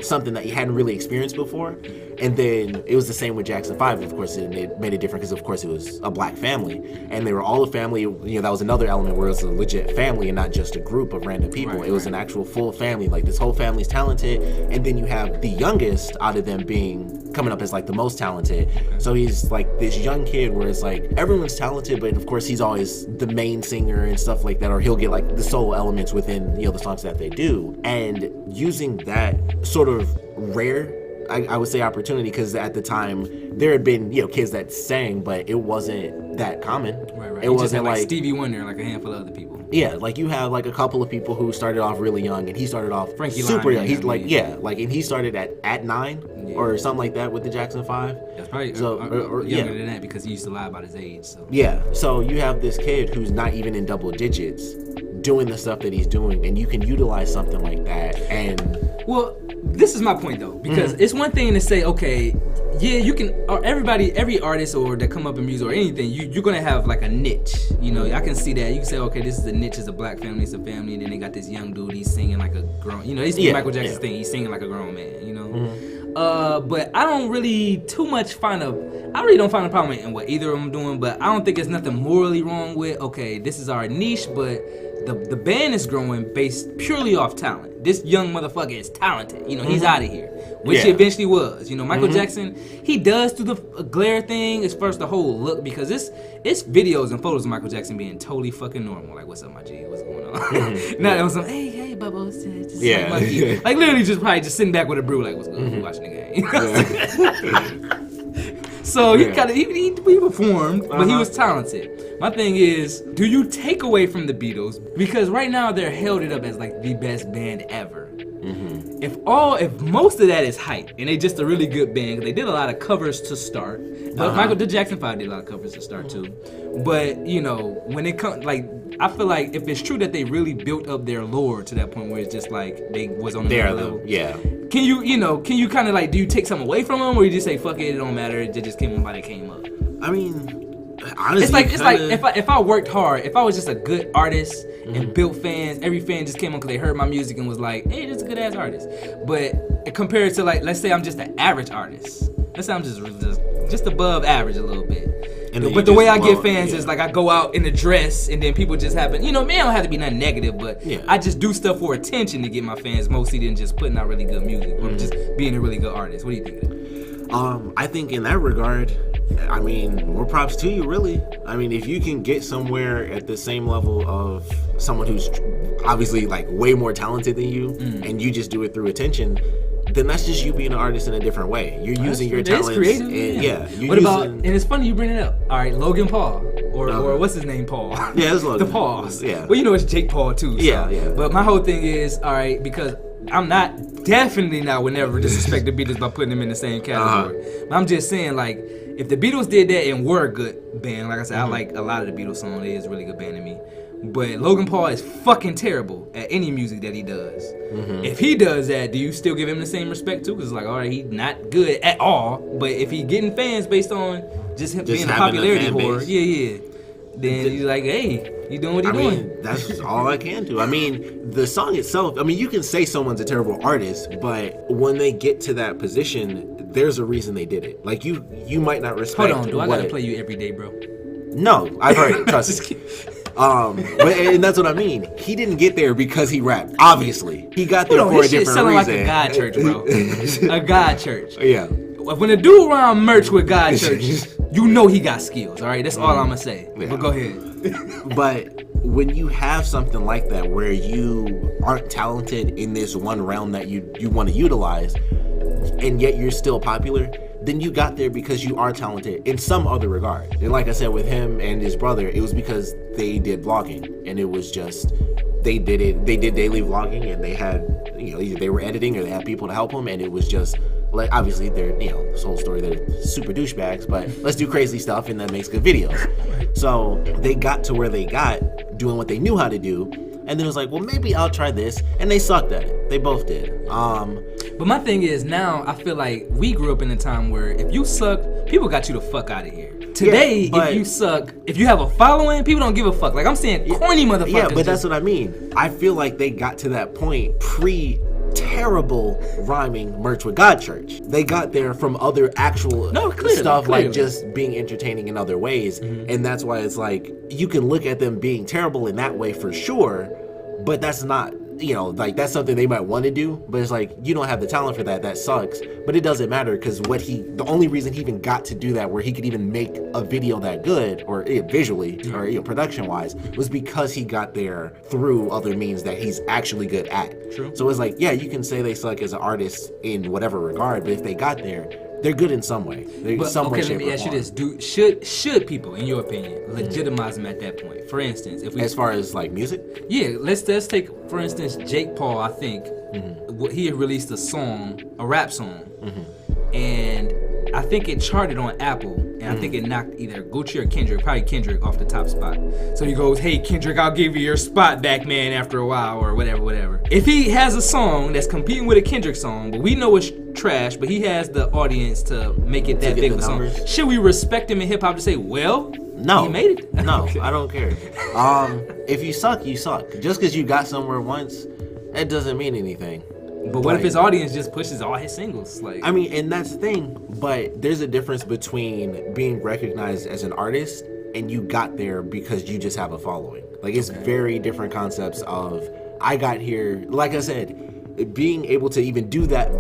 B: something that you hadn't really experienced before. And then it was the same with Jackson 5, of course, and it made it different because, of course, it was a black family, and they were all a family. That was another element where it was a legit family and not just a group of random people. It was an actual full family. Like, this whole family's talented, and then you have the youngest out of them coming up as like the most talented. So he's like this young kid where it's like everyone's talented, but of course he's always the main singer and stuff like that, or he'll get like the solo elements within the songs that they do, and using that sort of rare, I would say, opportunity, because at the time there had been kids that sang, but it wasn't that common.
A: Right. It wasn't like Stevie Wonder, like a handful of other people.
B: Yeah, like you have like a couple of people who started off really young, and he started off
A: Frankie
B: super
A: young.
B: He's like and he started at 9 or something like that with the Jackson 5.
A: That's probably younger than that, because he used to lie about his age. So
B: yeah, so you have this kid who's not even in double digits doing the stuff that he's doing, and you can utilize something like that. And
A: well, this is my point though, because it's one thing to say, okay, yeah, you can. Or every artist or that come up in music or anything, you're gonna have like a niche. You know, I can see that. You can say, okay, this is a niche, it's a black family, it's a family, and then they got this young dude, he's singing like a grown. You know, they see Michael Jackson's thing, he's singing like a grown man. You know, but I don't really I really don't find a problem in what either of them doing. But I don't think there's nothing morally wrong with. Okay, this is our niche, but the band is growing based purely off talent. This young motherfucker is talented. You know, he's out of here, which he eventually was. You know, Michael Jackson, he does do the glare thing as far as the whole look, because it's videos and photos of Michael Jackson being totally fucking normal. Like, what's up, my G? What's going on? Now it was like, hey, Bubba, just like literally just probably just sitting back with a brew, like, what's going on? Watching the game. So he performed, but he was talented. My thing is, do you take away from the Beatles, because right now they're held it up as like the best band ever. If most of that is hype and they just a really good band, they did a lot of covers to start. But Michael Jackson probably did a lot of covers to start too. But you know, when it comes, like, I feel like if it's true that they really built up their lore to that point where it's just like they was on the level. Can you kind of like, do you take something away from them, or you just say fuck it, it don't matter, it just came up how they came up?
B: I mean, honestly,
A: it's like if I worked hard, if I was just a good artist and built fans, every fan just came on because they heard my music and was like, hey, this is a good ass artist. But compared to, like, let's say I'm just an average artist. Let's say I'm just above average a little bit. But the way I get fans is like I go out in a dress and then people just happen. You know, man, I don't have to be nothing negative, but I just do stuff for attention to get my fans mostly than just putting out really good music or just being a really good artist. What do you think of that?
B: I think in that regard, I mean, more props to you, really. I mean, if you can get somewhere at the same level of someone who's obviously like way more talented than you, and you just do it through attention, then that's just you being an artist in a different way. You're using your talents.
A: Creative,
B: and,
A: what about? And it's funny you bring it up. All right, Logan Paul, or what's his name, Paul?
B: Yeah, it's Logan.
A: The Pauls.
B: Yeah.
A: Well, you know it's Jake Paul too. So.
B: Yeah.
A: But my whole thing is, all right, because I'm definitely not would never disrespect the Beatles by putting them in the same category. But I'm just saying, like, if the Beatles did that and were a good band, like I said, I like a lot of the Beatles songs. It is a really good band to me. But Logan Paul is fucking terrible at any music that he does. If he does that, do you still give him the same respect too? Because it's like, all right, he's not good at all. But if he getting fans based on just him being a popularity whore, then he's like, hey, you doing what he doing.
B: Mean, that's all I can do. I mean, the song itself, I mean, you can say someone's a terrible artist, but when they get to that position, there's a reason they did it. Like, you might not respect.
A: Hold on, do I gotta play you every day, bro?
B: No, I've heard it. Trust me. And that's what I mean. He didn't get there because he rapped. Obviously, he got there for a different reason.
A: Like a God church, bro. A God church.
B: Yeah.
A: When a dude around merch with God church, you know he got skills. All right, that's all I'm gonna say. Yeah. But go ahead.
B: But when you have something like that where you aren't talented in this one realm that you want to utilize, and yet you're still popular, then you got there because you are talented in some other regard. And like I said, with him and his brother, it was because they did vlogging, and it was just they did daily vlogging, and they had, you know, either they were editing or they had people to help them, and it was just like, obviously they're, you know, this whole story, they're super douchebags, but let's do crazy stuff and that makes good videos. So they got to where they got doing what they knew how to do, and then it was like, well, maybe I'll try this, and they sucked at it. They both did.
A: But my thing is, now I feel like we grew up in a time where if you suck, people got you the fuck out of here. Today, if you suck, if you have a following, people don't give a fuck. Like, I'm saying corny motherfuckers.
B: Yeah, but that's what I mean. I feel like they got to that point terrible rhyming merch with God Church. They got there from other actual stuff, like just being entertaining in other ways. And that's why it's like, you can look at them being terrible in that way for sure, but that's not, you know, like, that's something they might want to do, but it's like, you don't have the talent for that. That sucks. But it doesn't matter, because the only reason he even got to do that, where he could even make a video that good, or visually, or, you know, production wise, was because he got there through other means that he's actually good at.
A: True.
B: So it's like, yeah, you can say they suck as an artist in whatever regard, but if they got there, they're good in some way.
A: Let me ask you this: should people, in your opinion, legitimize them at that point? For instance, if we,
B: as far as like music,
A: let's take for instance Jake Paul. I think he had released a rap song, and I think it charted on Apple, and I think it knocked either Gucci or Kendrick, probably Kendrick, off the top spot. So he goes, "Hey Kendrick, I'll give you your spot back, man, after a while," or whatever. If he has a song that's competing with a Kendrick song, but we know it's trash, but he has the audience to make it that big of a song, should we respect him in hip hop to say, well,
B: no,
A: he made it?
B: No, okay. I don't care. If you suck, you suck. Just because you got somewhere once, that doesn't mean anything.
A: But what if his audience just pushes all his singles? Like,
B: I mean, and that's the thing. But there's a difference between being recognized as an artist and you got there because you just have a following. Like, it's very different concepts of, I got here, like I said, being able to even do that,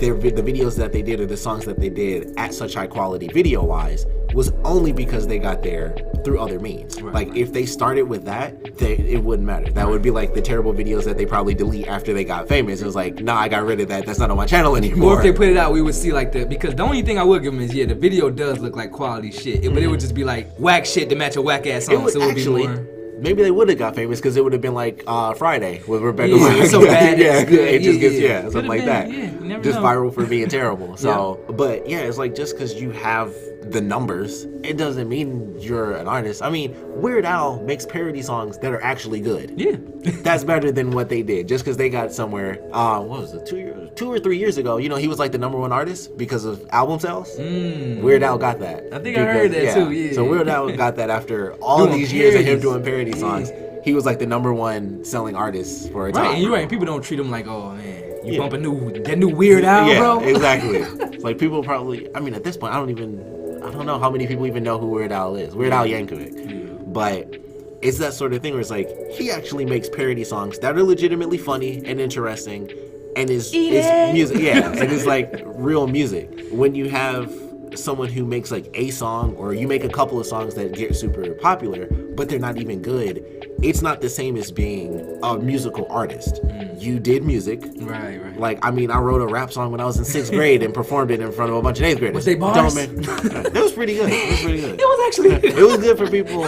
B: the videos that they did or the songs that they did at such high quality video wise was only because they got there through other means. Like, if they started with that, it wouldn't matter. That would be like the terrible videos that they probably delete after they got famous. It was like, nah, I got rid of that. That's not on my channel anymore.
A: Or if they put it out, we would see like because the only thing I would give them is, the video does look like quality shit. But it would just be like whack shit to match a whack ass song. So it would be more.
B: Maybe they would have got famous because it would have been like Friday with Rebecca.
A: It's so bad.
B: It just gets something like that.
A: You
B: just
A: know.
B: Viral for being terrible. So, but it's like just because you have the numbers, it doesn't mean you're an artist. I mean, Weird Al makes parody songs that are actually good.
A: Yeah,
B: that's better than what they did. Just because they got somewhere. What was it? 2 or 3 years ago? He was like the #1 artist because of album sales. Weird Al got that.
A: I think I heard that too. Yeah.
B: So Weird Al got that after all these years of him doing parody songs. He was like the #1 selling artist for a time.
A: Right, and you're right. People don't treat him like, oh man, you bump that new Weird Al, bro.
B: Exactly. It's like people probably. I mean, at this point, I don't know how many people even know who Weird Al is. Weird Al Yankovic. But it's that sort of thing where it's like he actually makes parody songs that are legitimately funny and interesting, and is music. Yeah, and it's like real music. When you have someone who makes like a song, or you make a couple of songs that get super popular, but they're not even good, it's not the same as being a musical artist. You did music.
A: Right.
B: Like, I mean, I wrote a rap song when I was in 6th grade and performed it in front of a bunch of 8th graders.
A: Was they bars?
B: It was pretty good.
A: It was actually
B: it was good for people.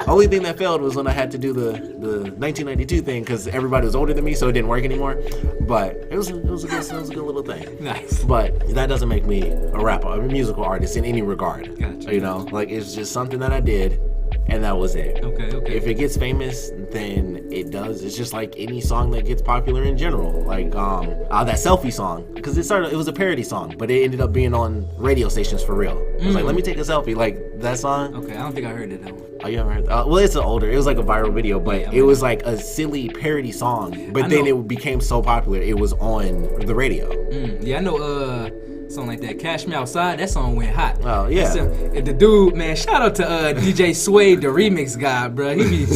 B: Only thing that failed was when I had to do the 1992 thing because everybody was older than me, so it didn't work anymore. But it was a good little thing.
A: Nice.
B: But that doesn't make me a rapper, a musical artist in any regard.
A: Gotcha.
B: Like, it's just something that I did, and that was it.
A: Okay.
B: If it gets famous, then it does. It's just like any song that gets popular in general. Like that selfie song, because it was a parody song, but it ended up being on radio stations for real. It was like, let me take a selfie, like that song.
A: Okay, I don't think I heard it though.
B: Oh, you haven't heard that? Well, it's it was like a viral video, but it was like a silly parody song. But then it became so popular, it was on the radio.
A: Yeah, I know. Song like that, Cash Me Outside, that song went hot.
B: Oh, yeah.
A: The dude, man, shout out to DJ Sway, the remix guy, bro. He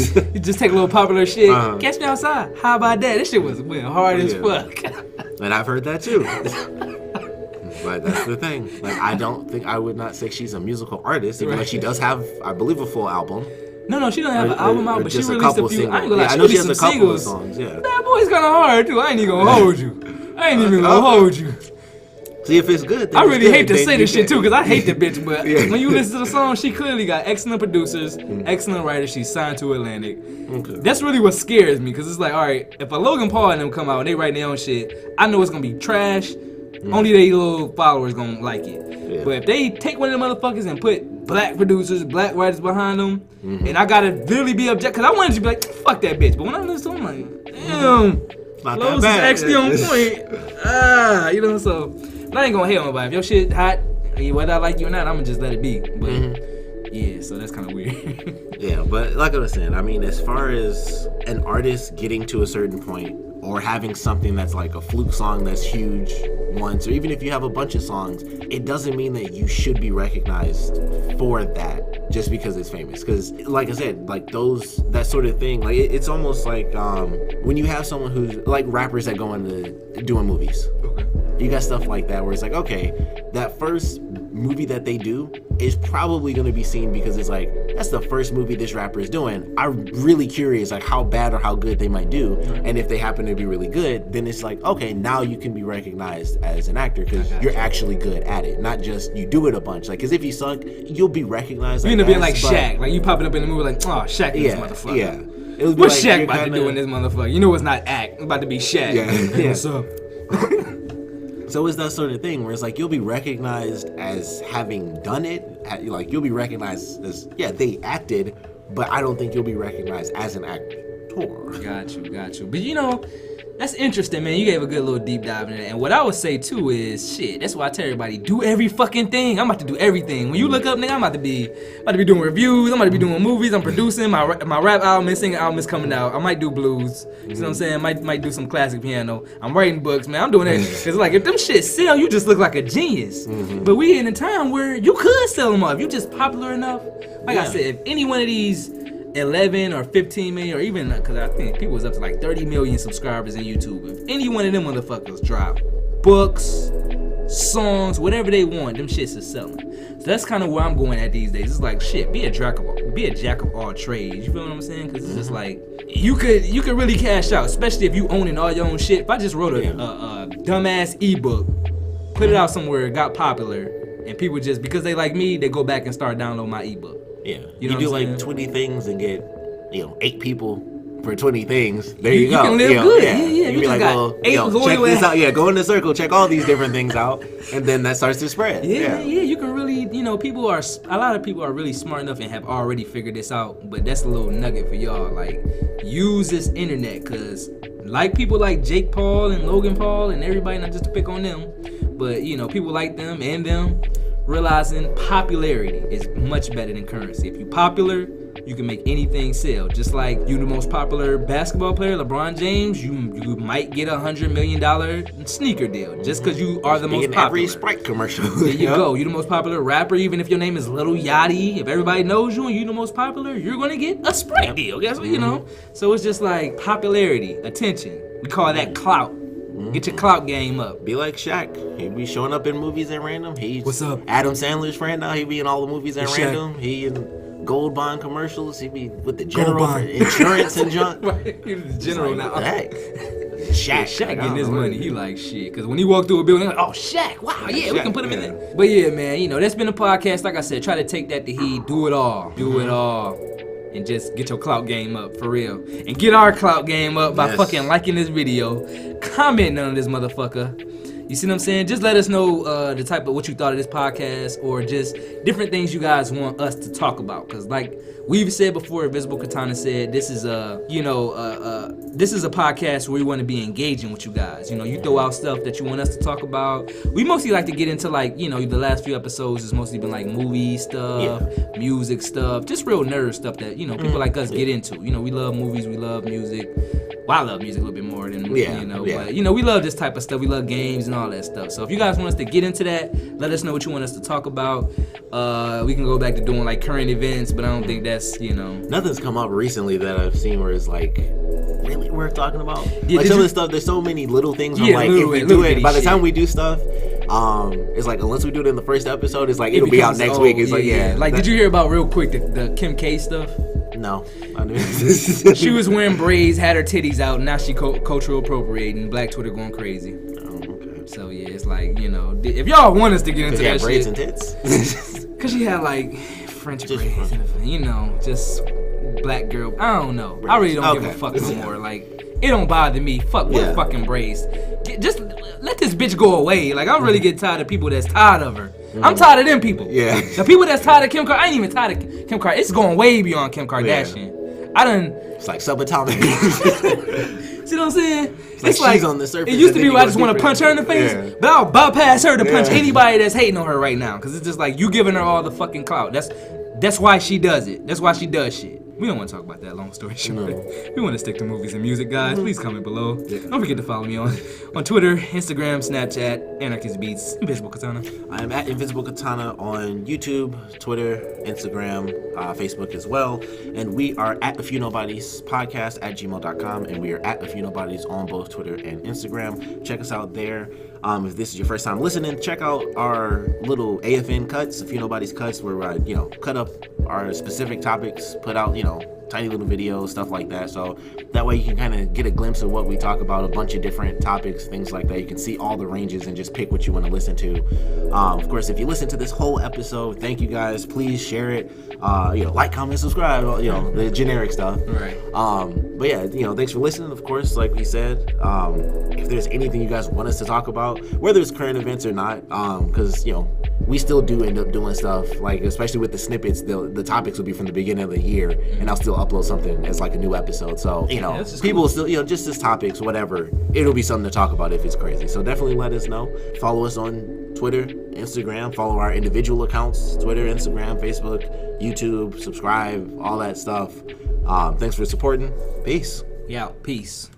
A: just take a little popular shit. Cash Me Outside, how about that? This shit went hard as fuck.
B: And I've heard that too. But that's the thing. Like, I would not say she's a musical artist, even though she does have, I believe, a full album.
A: No, she don't have an album out, but she released a few.
B: Singles.
A: I ain't gonna lie,
B: I know she has a couple
A: singles.
B: of songs. Yeah.
A: That boy's kind of hard too. I ain't even gonna hold you. I ain't even gonna hold you.
B: See, if it's good,
A: I really hate to say this shit too, because I hate the bitch, but when you listen to the song, she clearly got excellent producers, excellent writers. She's signed to Atlantic. Okay. That's really what scares me, because it's like, all right, if a Logan Paul and them come out and they write their own shit, I know it's gonna be trash. Only they little followers gonna like it. Yeah. But if they take one of them motherfuckers and put black producers, black writers behind them, and I gotta really be objective, because I wanted to be like, fuck that bitch. But when I listen to them, I'm like, damn, Lowe's is actually on point. So. But I ain't gonna hate on nobody. If your shit hot, whether I like you or not, I'm gonna just let it be. But yeah, so that's kind of weird.
B: Yeah, but like I was saying, I mean, as far as an artist getting to a certain point, or having something that's like a fluke song that's huge once, or even if you have a bunch of songs, it doesn't mean that you should be recognized for that just because it's famous. Because like I said, like that sort of thing, like it's almost like when you have someone who's like rappers that go into doing movies. Okay. You got stuff like that where it's like, okay, that first movie that they do is probably going to be seen because it's like, that's the first movie this rapper is doing. I'm really curious like how bad or how good they might do. And if they happen to be really good, then it's like, okay, now you can be recognized as an actor because you're actually good at it, not just you do it a bunch. Like, because if you suck, you'll be recognized.
A: You end up being like Shaq. Like, you popping up in the movie like, oh, Shaq is this motherfucker.
B: Yeah.
A: What's Shaq about to do in this motherfucker? You know it's not act. It's about to be Shaq.
B: Yeah.
A: What's up?
B: So it's that sort of thing where it's like you'll be recognized as having done it. Like you'll be recognized as, yeah, they acted, but I don't think you'll be recognized as an actor.
A: Got you. But you know, that's interesting, man. You gave a good little deep dive in it. And what I would say too is, shit, that's why I tell everybody, do every fucking thing. I'm about to do everything. When you look up, nigga, I'm about to be doing reviews. I'm about to be doing movies. I'm producing. My rap album and singing album is coming out. I might do blues. You know what I'm saying? Might do some classic piano. I'm writing books, man. I'm doing everything. Cause like if them shit sell, you just look like a genius. But we in a time where you could sell them off. You just popular enough. Like I said, if any one of these 11 or 15 million, or even, because I think people was up to like 30 million subscribers in YouTube. If any one of them motherfuckers drop books, songs, whatever they want, them shits is selling. So that's kind of where I'm going at these days. It's like, shit, be a jack of all trades. You feel what I'm saying? Because it's just like, you could really cash out, especially if you owning all your own shit. If I just wrote a dumbass ebook, put it out somewhere, got popular, and people just, because they like me, they go back and start downloading my ebook.
B: Yeah, you do like 20 things and get 8 people for 20 things. There you go.
A: You can live good. Yeah. You
B: be like, well, check this out. Yeah, go in the circle, check all these different things out, and then that starts to spread.
A: Yeah. You can really, a lot of people are really smart enough and have already figured this out. But that's a little nugget for y'all. Like, use this internet, cause like people like Jake Paul and Logan Paul and everybody, not just to pick on them, but people like them and them. Realizing popularity is much better than currency. If you're popular, you can make anything sell. Just like you the most popular basketball player, LeBron James, you might get $100 million sneaker deal just because you are the most popular.
B: Every Sprite commercial.
A: There you go. You're the most popular rapper, even if your name is Lil Yachty. If everybody knows you and you're the most popular, you're gonna get a Sprite deal. Guess what? So it's just like popularity, attention. We call that clout. Get your clout game up.
B: Be like Shaq. He be showing up in movies at random.
A: What's up?
B: Adam Sandler's friend now. He be in all the movies at random. He in gold bond commercials. He be with the general for insurance and junk.
A: Right. He's the general now.
B: Heck?
A: Shaq getting his money. He like shit. Cause when he walked through a building, like, oh Shaq, wow, yeah, we can put him in there. But yeah, man, that's been a podcast. Like I said, try to take that to heed. Do it all. And just get your clout game up, for real. And get our clout game up by fucking liking this video, commenting on this motherfucker. You see what I'm saying? Just let us know the type of what you thought of this podcast, or just different things you guys want us to talk about. Cause like we've said before, Invisiblekatana said, this is a podcast where we want to be engaging with you guys. You throw out stuff that you want us to talk about. We mostly like to get into like, the last few episodes has mostly been like movie stuff, music stuff, just real nerd stuff that, people like us get into. We love movies, we love music. Well, I love music a little bit more than, but, we love this type of stuff. We love games and all that stuff. So if you guys want us to get into that, let us know what you want us to talk about. We can go back to doing like current events, but I don't think that's,
B: Nothing's come up recently that I've seen where it's like, really worth talking about?
A: Yeah,
B: like some of the stuff, there's so many little things where like, if we do it, by the time we do stuff, it's like, unless we do it in the first episode, it's like, it'll be out next week. It's
A: like, did you hear about real quick the Kim K stuff?
B: No.
A: She was wearing braids, had her titties out, and now she cultural appropriating. Black Twitter going crazy.
B: Okay.
A: So yeah, it's like, if y'all want us to get into that
B: braids
A: shit.
B: Braids and tits?
A: Cause she had like French braids, just black girl. I don't know. Braids. I really don't give a fuck no more. Like, it don't bother me. Fuck what fucking braids. Just let this bitch go away. Like, I really get tired of people that's tired of her. I'm tired of them people.
B: Yeah.
A: The people that's tired of Kim Kardashian, I ain't even tired of Kim Kardashian. It's going way beyond Kim Kardashian.
B: It's like subatomic.
A: See what I'm saying?
B: It's like she's on the surface.
A: It used to be where I just want to punch her in the face, but I'll bypass her to punch anybody that's hating on her right now. Because it's just like, you giving her all the fucking clout. That's why she does it. That's why she does shit. We don't want to talk about that, long story short. No. We want to stick to movies and music, guys. Please comment below. Don't forget to follow me on Twitter, Instagram, Snapchat, Anarchist Beats, Invisiblekatana.
B: I am at Invisiblekatana on YouTube, Twitter, Instagram, Facebook as well. And we are at A Few Nobodies podcast at gmail.com. And we are at A Few Nobodies on both Twitter and Instagram. Check us out there. If this is your first time listening, check out our little AFN cuts, A Few Nobodies cuts, where I, cut up our specific topics, put out, tiny little videos, stuff like that. So that way you can kind of get a glimpse of what we talk about, a bunch of different topics, things like that. You can see all the ranges and just pick what you want to listen to. Of course, if you listen to this whole episode, thank you guys. Please share it. Like, comment, subscribe. The generic stuff.
A: Right.
B: But yeah, thanks for listening. Of course, like we said, if there's anything you guys want us to talk about, whether it's current events or not, because we still do end up doing stuff, like especially with the snippets, the topics will be from the beginning of the year, and I'll still upload something as like a new episode. So people still just as topics, whatever, it'll be something to talk about if it's crazy. So definitely let us know. Follow us on Twitter, Instagram. Follow our individual accounts: Twitter, Instagram, Facebook, YouTube. Subscribe, all that stuff. Thanks for supporting. Peace.
A: Yeah. Peace.